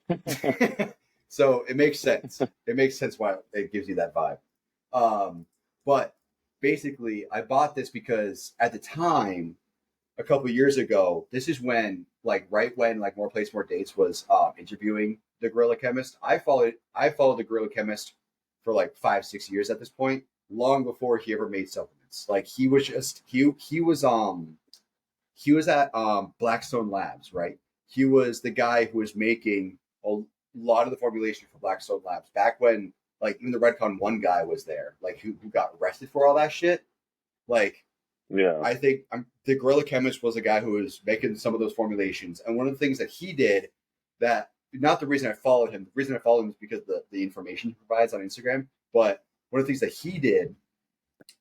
it. So it makes sense. It makes sense why it gives you that vibe. But basically, I bought this because at the time a couple of years ago, this is when like right when like More Plates More Dates was interviewing the Guerilla Chemist. I followed the Guerilla Chemist for like 5-6 years at this point, long before he ever made supplements. Like he was at Blackstone Labs, right? He was the guy who was making a lot of the formulation for Blackstone Labs back when like even the Redcon one guy was there, like who got arrested for all that shit. Like Yeah. I think the Guerilla Chemist was a guy who was making some of those formulations, and one of the things that he did that not the reason I followed him. The reason I followed him is because the information he provides on Instagram. But one of the things that he did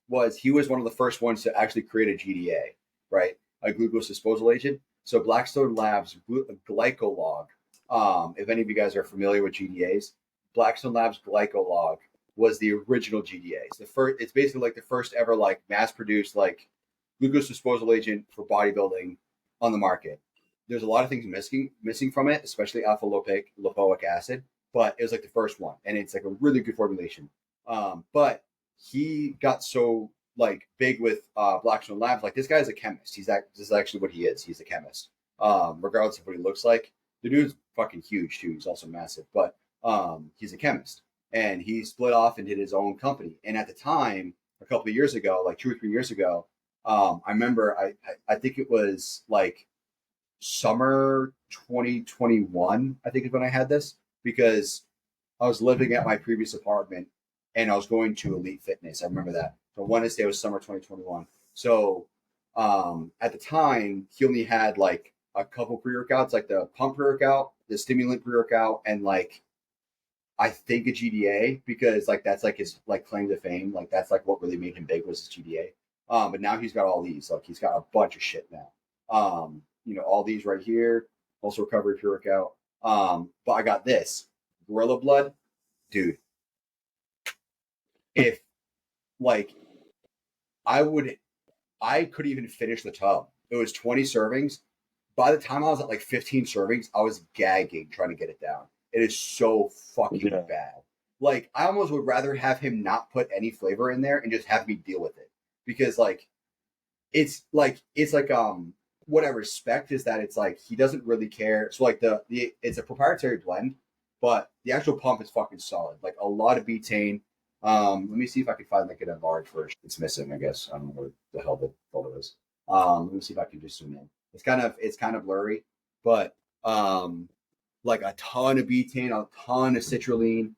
was he was one of the first ones to actually create a GDA, right? A glucose disposal agent. So Blackstone Labs glycolog. If any of you guys are familiar with GDAs, Blackstone Labs glycolog was the original GDA. It's basically like the first ever like mass produced like glucose disposal agent for bodybuilding on the market. There's a lot of things missing from it, especially alpha lipoic acid, but it was like the first one, and it's like a really good formulation. But he got so like big with Blackstone Labs. Like this guy's a chemist. This is actually what he is. He's a chemist. Regardless of what he looks like, the dude's fucking huge too. He's also massive, but he's a chemist, and he split off and did his own company. And at the time, a couple of years ago, like 2 or 3 years ago, I remember I think it was like summer 2021. I think is when I had this because I was living at my previous apartment and I was going to Elite Fitness. I remember that. So Wednesday was summer 2021. So at the time, he only had like a couple pre-workouts, like the pump pre-workout, the stimulant pre-workout, and like I think a GDA because like that's like his like claim to fame. Like that's like what really made him big was his GDA. But now he's got all these. Like he's got a bunch of shit now. All these right here, also recovery pre-workout. But I got this Gorilla Blood, dude. If like I could even finish the tub. It was 20 servings. By the time I was at like 15 servings, I was gagging trying to get it down. It is so fucking bad. Like I almost would rather have him not put any flavor in there and just have me deal with it because it's like what I respect is that it's like he doesn't really care. So like the it's a proprietary blend, but the actual pump is fucking solid. Like a lot of butane. Let me see if I can find like an enlarged version. It's missing, I guess. I don't know where the hell the photo is. Let me see if I can just zoom in. It's kind of blurry, but like a ton of butane, a ton of citrulline,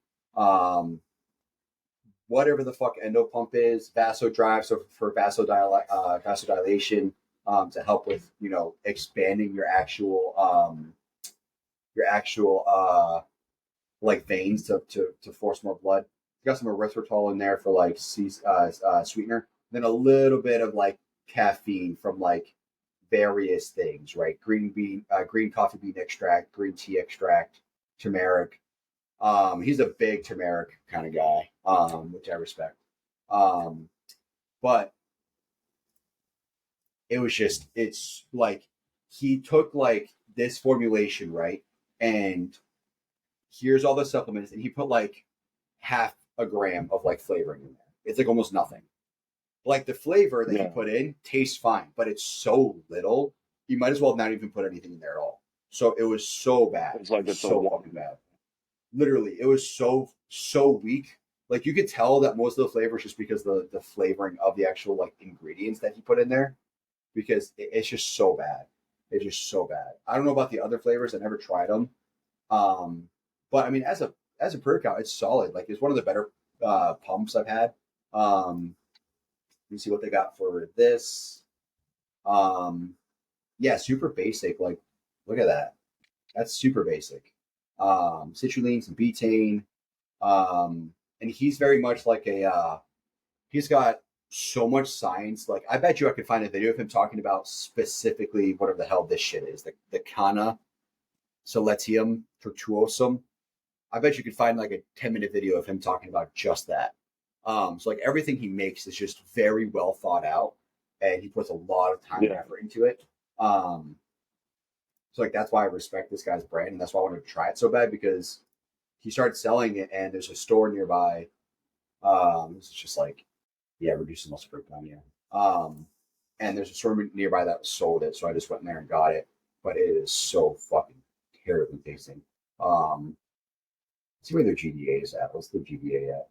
whatever the fuck endo pump is, vasodrive, so for vasodilation, to help with expanding your actual like veins to force more blood. Got some erythritol in there for like sweetener. Then a little bit of like caffeine from like various things, right? Green coffee bean extract, green tea extract, turmeric. He's a big turmeric kind of guy, which I respect. But it's like he took like this formulation, right? And here's all the supplements, and he put like half a gram of like flavoring in there. It's like almost nothing. Like the flavor that he put in tastes fine, but it's so little. You might as well not even put anything in there at all. So it was so bad. It's like it's so fucking bad. Literally, it was so weak. Like you could tell that most of the flavor is just because the flavoring of the actual like ingredients that he put in there, because it's just so bad. It's just so bad. I don't know about the other flavors. I never tried them. But I mean, as a pre-workout, it's solid. Like it's one of the better pumps I've had. Let me see what they got for this. Yeah, super basic. Like, look at that. That's super basic. Citrulline, some betaine. And he's very much like he's got so much science. Like, I bet you I could find a video of him talking about specifically whatever the hell this shit is. The Cana Soletium Tortuosum. I bet you could find like a 10-minute video of him talking about just that. So like everything he makes is just very well thought out, and he puts a lot of time and effort into it. So like that's why I respect this guy's brand, and that's why I wanted to try it so bad, because he started selling it, and there's a store nearby. This is just like, reducing muscle breakdown, and there's a store nearby that sold it, so I just went in there and got it. But it is so fucking terribly tasting. See where their GDA is at. What's the GDA at?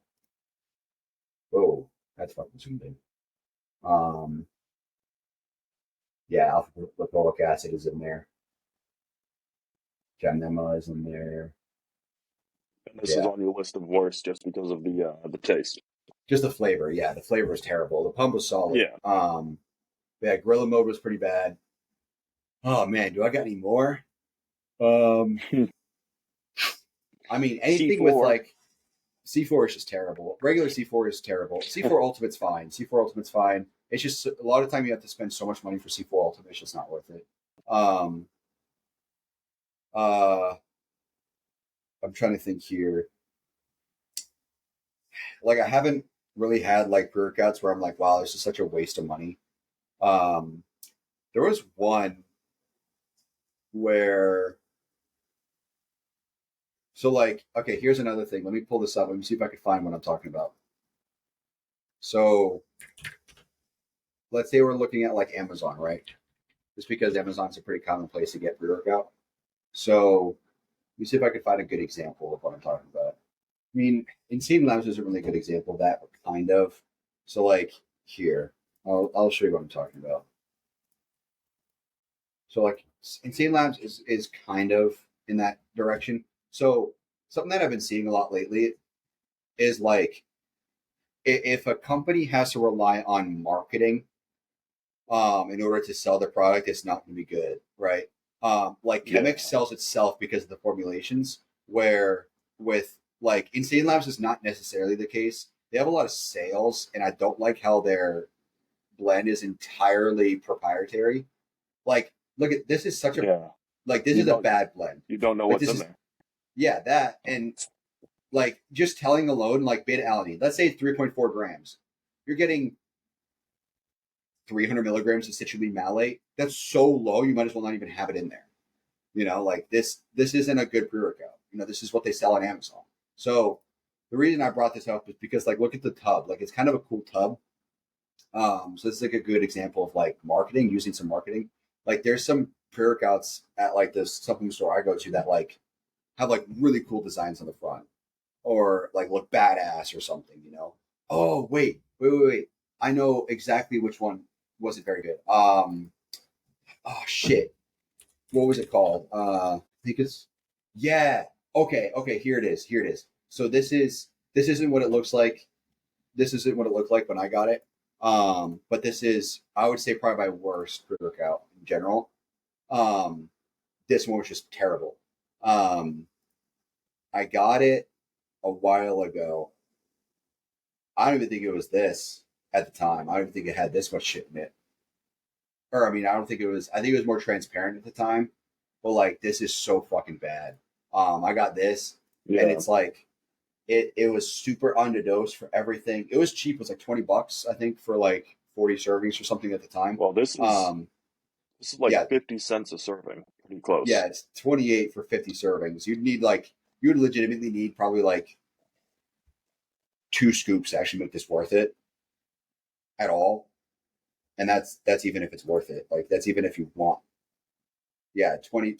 Oh, that's fucking zoomed in. Yeah, alpha lipoic acid is in there. Gemnema is in there. And this is on your list of worst just because of the taste. Just the flavor, yeah. The flavor is terrible. The pump was solid. Yeah, Guerilla mode was pretty bad. Oh man, do I got any more? I mean, anything C4. with like C4 is just terrible. Regular C4 is terrible. C4 Ultimate's fine. C4 Ultimate's fine. It's just a lot of time you have to spend so much money for C4 Ultimate. It's just not worth it. I'm trying to think here. Like I haven't really had like pre-workouts where I'm like, wow, this is such a waste of money. There was one where, so like, okay, here's another thing. Let me pull this up. Let me see if I can find what I'm talking about. So let's say we're looking at like Amazon, right? Just because Amazon's a pretty common place to get pre-workout. So let me see if I can find a good example of what I'm talking about. I mean, Insane Labs is a really good example of that, but kind of. So like here, I'll show you what I'm talking about. So like Insane Labs is kind of in that direction. So something that I've been seeing a lot lately is like if a company has to rely on marketing in order to sell their product, it's not going to be good, right? Like Chemix sells itself because of the formulations, where with like Insane Labs is not necessarily the case. They have a lot of sales, and I don't like how their blend is entirely proprietary. Like, look at this is such a like this is a bad blend. You don't know like, what's in there. Yeah, that and like just telling alone, like beta alanine. Let's say 3.4 grams. You're getting 300 milligrams of citrulline malate. That's so low, you might as well not even have it in there. You know, like this isn't a good pre-workout. You know, this is what they sell on Amazon. So the reason I brought this up is because like look at the tub. Like it's kind of a cool tub. So this is like a good example of like marketing, using some marketing. Like there's some pre-workouts at like this supplement store I go to that like have like really cool designs on the front or like look badass or something, you know? Oh, wait. I know exactly which one wasn't very good. Oh shit. What was it called? I think it's Okay, here it is. So this isn't what it looks like. This isn't what it looked like when I got it. But this is, I would say, probably my worst pre-workout in general. This one was just terrible. I got it a while ago. I don't even think it was this at the time. I don't even think it had this much shit in it. Or I mean, I think it was more transparent at the time. But like, this is so fucking bad. I got this, and it's like, it was super underdosed for everything. It was cheap. It was like $20, I think, for like 40 servings or something at the time. Well, this is like 50 cents a serving. Pretty close. Yeah, it's 28 for 50 servings. You'd legitimately need probably like 2 scoops to actually make this worth it at all. And that's even if it's worth it. Like that's even if you want. Yeah, $20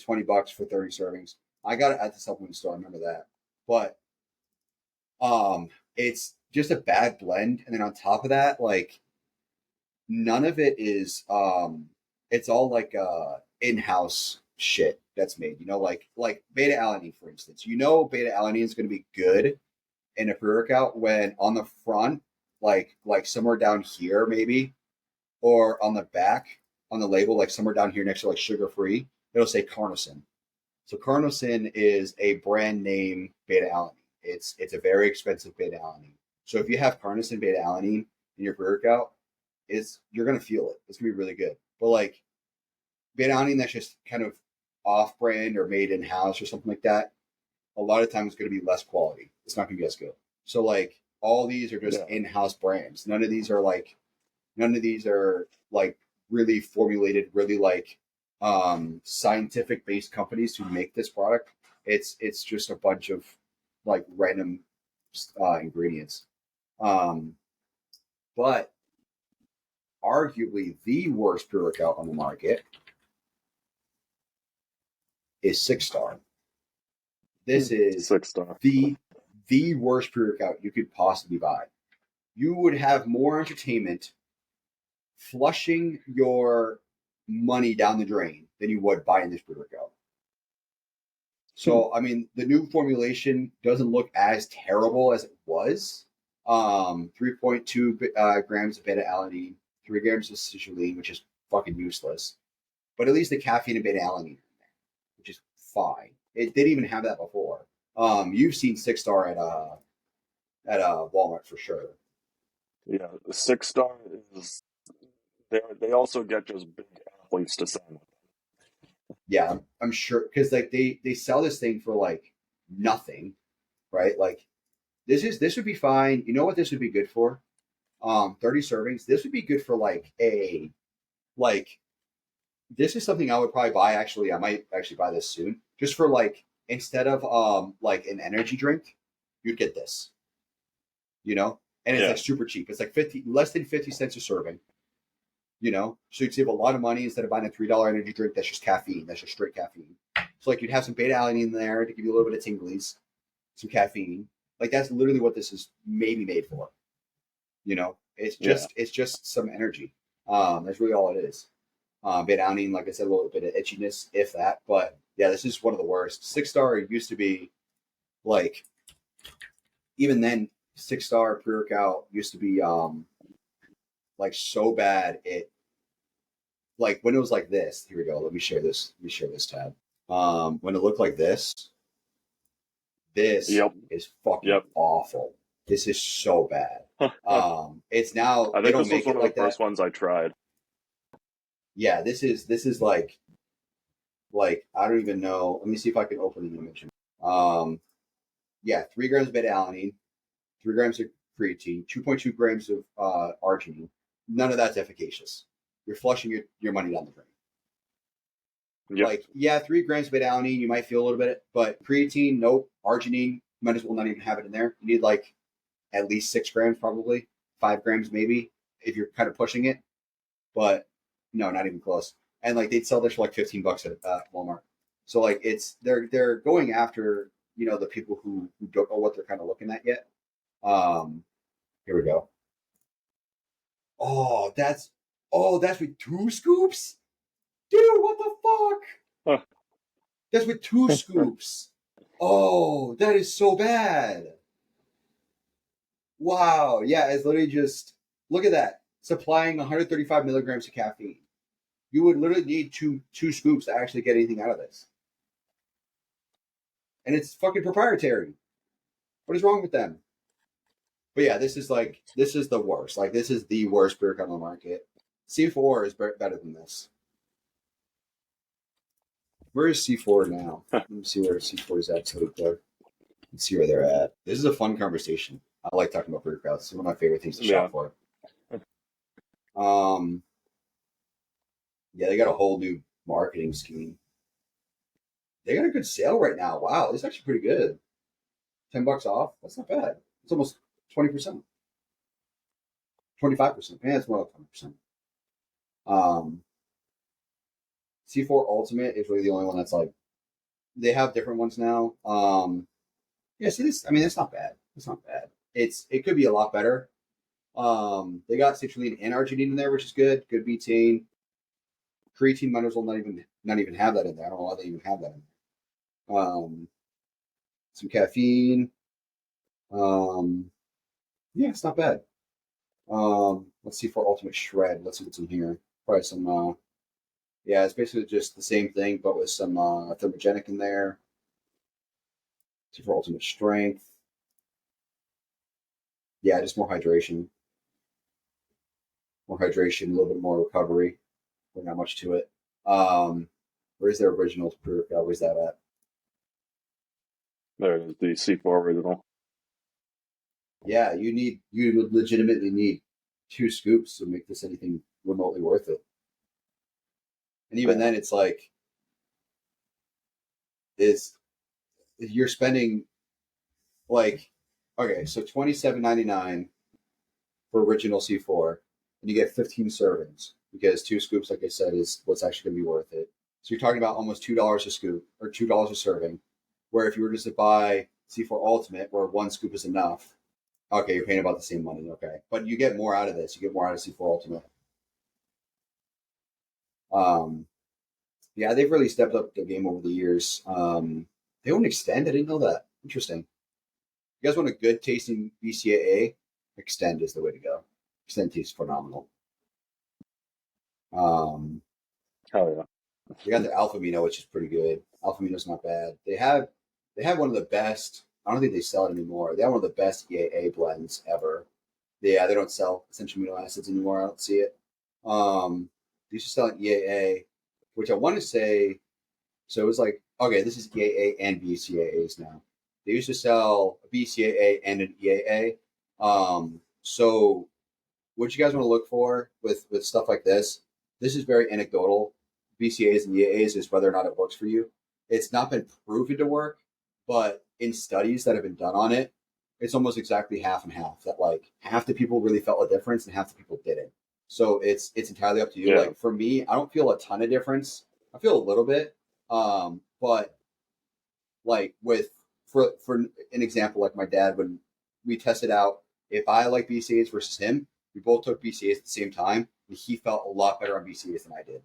for 30 servings. I got it at the supplement store. I remember that. But it's just a bad blend. And then on top of that, like none of it is it's all like in-house shit that's made, you know, like beta alanine, for instance. You know, beta alanine is going to be good in a pre-workout when on the front, like somewhere down here maybe, or on the back on the label, like somewhere down here next to like sugar-free, it'll say carnosine. So carnosine is a brand name beta alanine. It's a very expensive beta alanine. So if you have carnosine beta alanine in your pre-workout, you're gonna feel it. It's gonna be really good. But like beta alanine that's just kind of off-brand or made in-house or something like that, a lot of times it's gonna be less quality. It's not gonna be as good. So like all these are just in-house brands. None of these are like really formulated, really like scientific based companies who make this product. It's just a bunch of like random ingredients. But arguably the worst pre-workout on the market is 6-star. This is 6-star. the worst pre-workout you could possibly buy. You would have more entertainment flushing your money down the drain than you would buying this pre-workout. So, I mean, the new formulation doesn't look as terrible as it was. 3.2 grams of beta-alanine, 3 grams of citrulline, which is fucking useless. But at least the caffeine and beta-alanine are in there, which is fine. It didn't even have that before. You've seen 6-star at Walmart for sure. Yeah, the 6-star is. They also get just big athletes to sign up. Yeah, I'm sure because like they sell this thing for like nothing, right? Like this would be fine. You know what this would be good for? 30 servings. This would be good for like this is something I would probably buy. Actually, I might actually buy this soon. Just for like instead of like an energy drink, you'd get this. You know? And it's like super cheap. It's like less than 50 cents a serving. You know, so you'd save a lot of money instead of buying a $3 energy drink that's just caffeine. That's just straight caffeine. So like you'd have some beta alanine in there to give you a little bit of tinglies, some caffeine. Like that's literally what this is maybe made for. You know, it's just some energy. That's really all it is. Beta alanine, like I said, a little bit of itchiness, if that. But yeah, this is one of the worst. 6-star used to be like, even then, 6-star pre-workout used to be like so bad it. Like when it was like this, here we go. Let me share this tab. When it looked like this is fucking awful. This is so bad. It's now. I think this was one of the first ones I tried. Yeah, this is like I don't even know. Let me see if I can open the image. Yeah, 3 grams of beta alanine, 3 grams of creatine, 2.2 grams of arginine. None of that's efficacious. You're flushing your money down the drain. Yep. Like, yeah, 3 grams of beta alanine, you might feel a little bit, but creatine, nope. Arginine, might as well not even have it in there. You need like at least 6 grams, probably 5 grams, maybe, if you're kind of pushing it. But no, not even close. And like they'd sell this for like $15 at Walmart. So like they're going after the people who don't know what they're kind of looking at yet. Here we go. Oh, that's with 2 scoops? Dude, what the fuck? Huh. That's with 2 scoops. Oh, that is so bad. Wow. Yeah, it's literally just, look at that. Supplying 135 milligrams of caffeine. You would literally need two scoops to actually get anything out of this. And it's fucking proprietary. What is wrong with them? But yeah, this is the worst. Like, this is the worst beer on the market. C4 is better than this. Where is C4 now? Let me see where C4 is at. Let's see where they're at. This is a fun conversation. I like talking about beer crowds. It's one of my favorite things to shop for. Yeah, they got a whole new marketing scheme. They got a good sale right now. Wow, this is actually pretty good. $10 off. That's not bad. It's almost 20%. 25%. Yeah, it's more like 20%. C4 Ultimate is really the only one that's like, they have different ones now. Yeah, see this? I mean, it's not bad. It's not bad. It could be a lot better. They got citrulline and arginine in there, which is good. Good betaine. Creatine might as well not even have that in there. I don't know why they even have that in there. Some caffeine. Yeah, it's not bad. Let's see for Ultimate Shred. Let's see what's in here. Probably some. Yeah, it's basically just the same thing, but with some thermogenic in there. Let's see for Ultimate Strength. Yeah, just more hydration. More hydration, a little bit more recovery. Not much to it. Where's their original pre-workout? Where's that at? There it is, the C4 original. Yeah, you legitimately need 2 scoops to make this anything remotely worth it. And even then, it's like, you're spending like, okay, so $27.99 for original C4. and you get 15 servings because 2 scoops, like I said, is what's actually going to be worth it. So you're talking about almost $2 a scoop or $2 a serving. Where if you were just to buy C4 Ultimate, where 1 scoop is enough, okay, you're paying about the same money. Okay, but you get more out of this. You get more out of C4 Ultimate. Yeah, they've really stepped up the game over the years. They won't extend. I didn't know that. Interesting. You guys want a good tasting BCAA? Extend is the way to go. Extend tastes phenomenal. Hell yeah. They got the Alpha Amino, which is pretty good. Alpha Amino's not bad. They have one of the best. I don't think they sell it anymore. They have one of the best EAA blends ever. Yeah, they don't sell essential amino acids anymore. I don't see it. They used to sell an EAA, which I want to say. So it was like, okay, this is EAA and BCAAs now. They used to sell a BCAA and an EAA. So what you guys want to look for with stuff like this is very anecdotal. BCAAs and EAAs is whether or not it works for you. It's not been proven to work, but in studies that have been done on it, it's almost exactly half and half. That like half the people really felt a difference and half the people didn't. So it's entirely up to you. Yeah. Like for me, I don't feel a ton of difference. I feel a little bit, but like for an example, like my dad, when we tested out if I like BCAAs versus him, we both took BCAAs at the same time, and he felt a lot better on BCAAs than I did.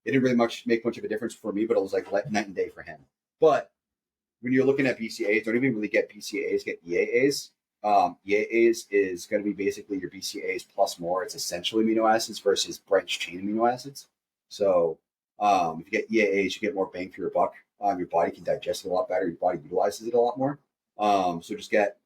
It didn't really make much of a difference for me, but it was like night and day for him. But when you're looking at BCAAs, don't even really get BCAAs, get EAAs. EAAs is going to be basically your BCAAs plus more. It's essential amino acids versus branched chain amino acids. So if you get EAAs, you get more bang for your buck. Your body can digest it a lot better. Your body utilizes it a lot more. So just get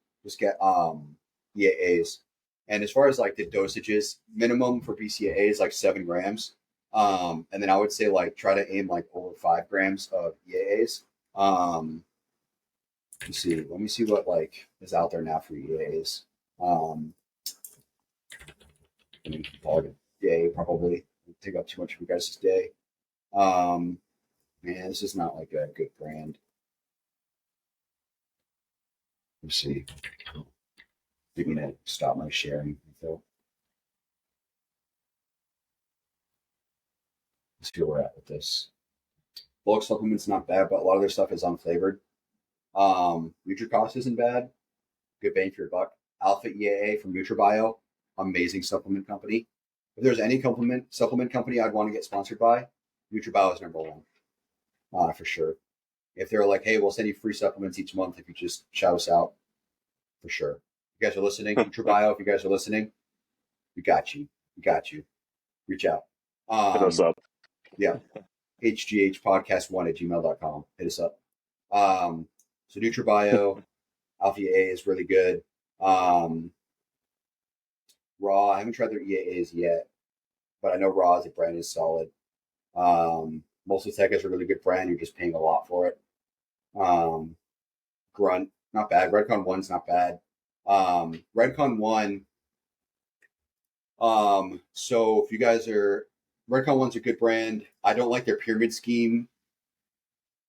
EAAs. And as far as like the dosages, minimum for BCAA is like 7 grams. And then I would say like try to aim like over 5 grams of EAAs. Let me see what like is out there now for EAAs. Day probably take up too much of you guys' day. Man, this is not like a good brand. Let's see. I'm gonna stop my sharing. So let's see where we're at with this. Bulk supplements not bad, but a lot of their stuff is unflavored. NutriCost isn't bad. Good bang for your buck. Alpha EAA from NutriBio, amazing supplement company. If there's any supplement company I'd want to get sponsored by, NutriBio is number one, for sure. If they're like, hey, we'll send you free supplements each month if you just shout us out, for sure. You guys are listening, NutriBio. If you guys are listening, we got you. We got you. Reach out. Hit us up. Yeah. HGHpodcast1@gmail.com. Hit us up. So NutriBio, Alpha EAA is really good. Raw, I haven't tried their EAAs yet, but I know Raw as a brand is solid. Multitech is a really good brand. You're just paying a lot for it. Grunt, not bad. Redcon 1's not bad. Redcon 1, so if you guys are, Redcon 1's a good brand. I don't like their pyramid scheme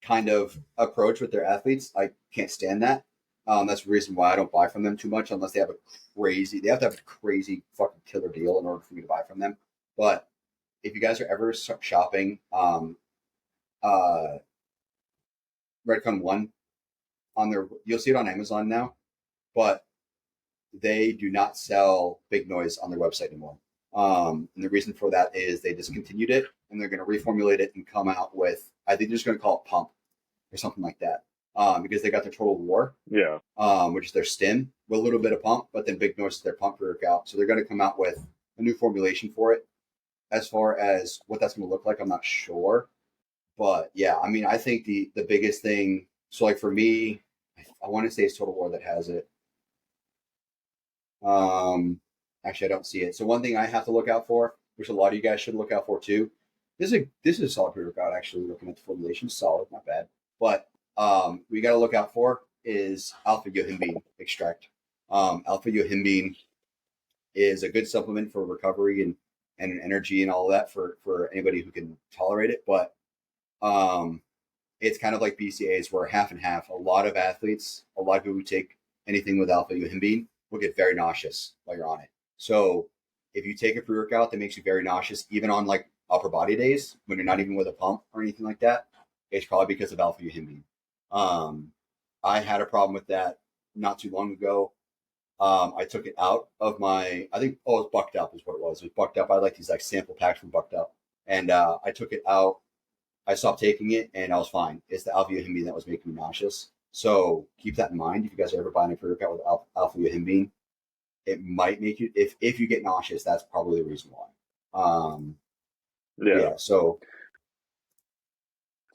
kind of approach with their athletes. I can't stand that. That's the reason why I don't buy from them too much unless they have they have to have a crazy fucking killer deal in order for me to buy from them. But if you guys are ever shopping Redcon 1 you'll see it on Amazon now, but they do not sell Big Noise on their website anymore. And the reason for that is they discontinued it and they're going to reformulate it and come out with, I think they're just going to call it Pump or something like that. Because they got their Total War, which is their stim with a little bit of pump, but then Big Noise is their pump pre-workout. So they're going to come out with a new formulation for it. As far as what that's going to look like, I'm not sure. But yeah, I mean, I think the biggest thing, so like for me, I want to say it's Total War that has it. Actually, I don't see it. So one thing I have to look out for, which a lot of you guys should look out for too, this is a solid pre-workout. Actually, looking at the formulation, solid, not bad. But we got to look out for is alpha yohimbine extract. Alpha yohimbine is a good supplement for recovery and energy and all of that for anybody who can tolerate it. But it's kind of like BCAAs where half and half. A lot of athletes, a lot of people who take anything with alpha yohimbine will get very nauseous while you're on it. So if you take a pre-workout that makes you very nauseous, even on like upper body days when you're not even with a pump or anything like that, it's probably because of alpha-uhinamide. I had a problem with that not too long ago. I took it out of my, I think, it was Bucked Up is what it was. It was Bucked Up. I like these like sample packs from Bucked Up. And I took it out. I stopped taking it and I was fine. It's the alpha-uhinamide that was making me nauseous. So keep that in mind. If you guys are ever buying a pre-workout with alpha-uhinamide, it might make you, if you get nauseous, that's probably the reason why. Yeah. So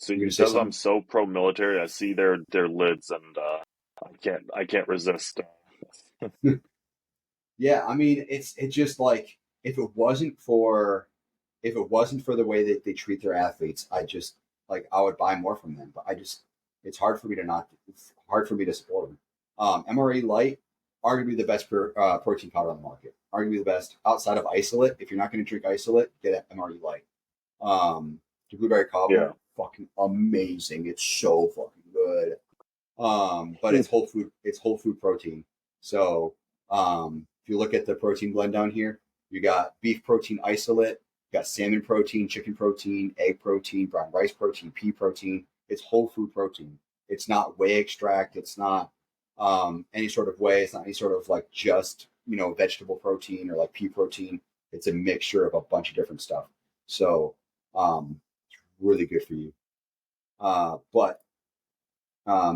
you says I'm so pro military. I see their lids and I can't resist. Yeah, I mean, it's just like if it wasn't for the way that they treat their athletes, I just like I would buy more from them. But it's hard for me to not. It's hard for me to support them. MRE Light, arguably the best protein powder on the market. Arguably the best outside of isolate. If you're not going to drink isolate, get MRE Light. The blueberry cobbler, fucking amazing. It's so fucking good. But it's whole food. It's whole food protein. So if you look at the protein blend down here, you got beef protein isolate, you got salmon protein, chicken protein, egg protein, brown rice protein, pea protein. It's whole food protein. It's not whey extract. It's not any sort of whey. It's not any sort of like just vegetable protein or like pea protein. It's a mixture of a bunch of different stuff. So it's really good for you. But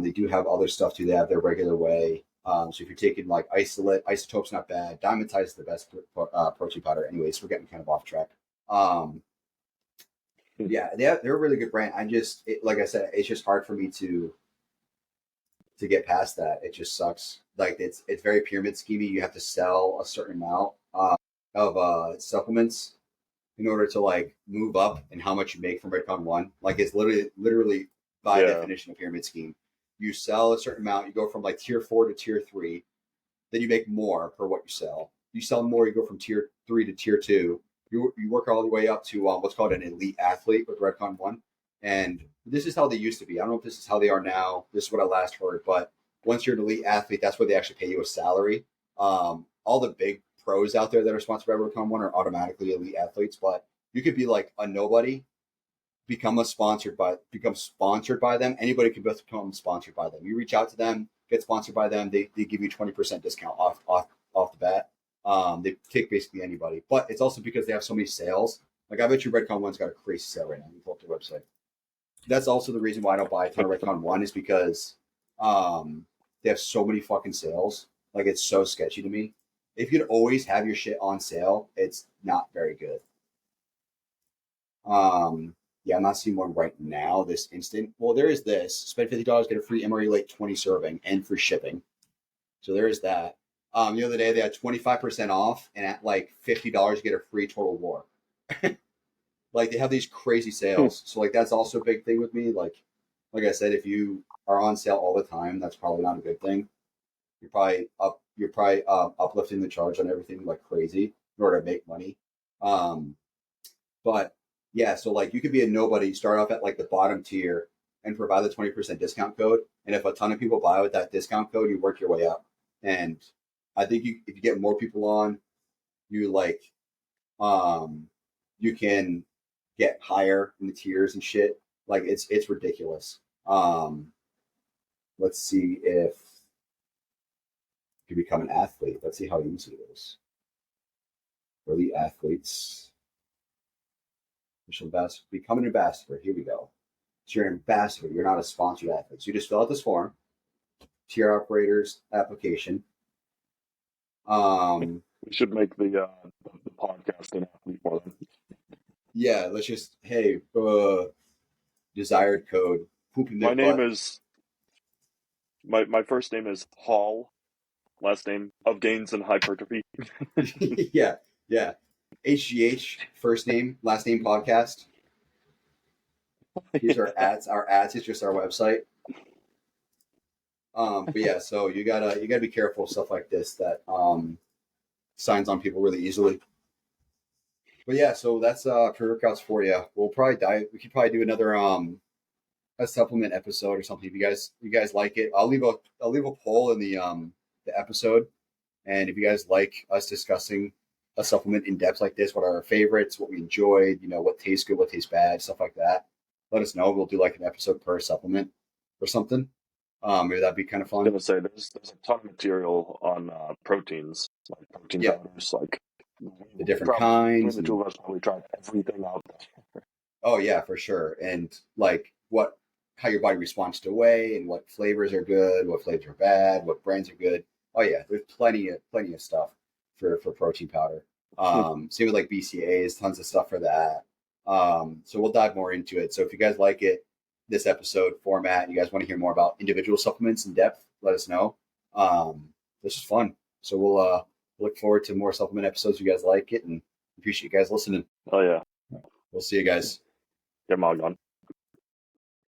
they do have other stuff too. They have their regular whey. So if you're taking like isolate, isotope's not bad. Diamantite is the best protein powder. Anyways, we're getting kind of off track. Yeah, they're a really good brand. Like I said, it's just hard for me to get past that. It just sucks. Like it's very pyramid schemey. You have to sell a certain amount of supplements in order to like move up in how much you make from Redcon 1. Like it's literally by definition a pyramid scheme. You sell a certain amount, you go from like tier 4 to tier 3, then you make more for what you sell. You sell more, you go from tier 3 to tier 2. You work all the way up to what's called an elite athlete with Redcon 1. And this is how they used to be. I don't know if this is how they are now. This is what I last heard. But once you're an elite athlete, that's where they actually pay you a salary. All the big pros out there that are sponsored by Redcon 1 are automatically elite athletes. But you could be like a nobody, become sponsored by them. Anybody can become sponsored by them. You reach out to them, get sponsored by them. They give you 20% discount off the bat. They take basically anybody, but it's also because they have so many sales. Like I bet you Redcon 1's got a crazy sale right now. You pull up their website. That's also the reason why I don't buy a ton of Redcon 1 is because they have so many fucking sales. Like it's so sketchy to me. If you'd always have your shit on sale, it's not very good. Yeah, I'm not seeing one right now, this instant. Well, there is this. Spend $50, get a free MRE Late 20 serving and free shipping. So there is that. The other day they had 25% off, and at like $50 you get a free Total War. Like they have these crazy sales. So like that's also a big thing with me. Like I said, if you are on sale all the time, that's probably not a good thing. You're probably uplifting the charge on everything like crazy in order to make money. But yeah, so like you could be a nobody, start off at like the bottom tier and provide the 20% discount code. And if a ton of people buy with that discount code, you work your way up. And I think if you get more people on, you you can get higher in the tiers and shit. Like it's ridiculous. Let's see if you become an athlete. Let's see how easy it is. For the athletes. Become an ambassador. Here we go. So you're an ambassador. You're not a sponsored athlete. So you just fill out this form, tier operators application. We should make the podcast an athlete for them. Yeah, let's just desired code. My name is my first name is Hall. Last name of Gains and Hypertrophy. yeah. HGH, first name, last name podcast. Here's our ads. Our ads is just our website. But yeah, so you gotta be careful of stuff like this that signs on people really easily. But yeah, so that's pre-workouts for you. We could probably do another a supplement episode or something. If you guys like it, I'll leave a poll in the episode, and if you guys like us discussing a supplement in depth like this, what are our favorites, what we enjoyed, what tastes good, what tastes bad, stuff like that, let us know. We'll do like an episode per supplement or something. Maybe that'd be kind of I was fun. gonna say there's a ton of material on proteins, like protein Yeah, powders. Like the different probably between kinds the two and of us probably tried everything out there. oh yeah, for sure. And like how your body responds to whey and what flavors are good, what flavors are bad, what brands are good. Oh yeah, there's plenty of stuff for protein powder. Same with like BCAAs, tons of stuff for that. So we'll dive more into it. So if you guys like it, this episode format, you guys want to hear more about individual supplements in depth, let us know. This is fun. So we'll look forward to more supplement episodes. If you guys like it, and appreciate you guys listening. Oh yeah, We'll see you guys. get them all gone.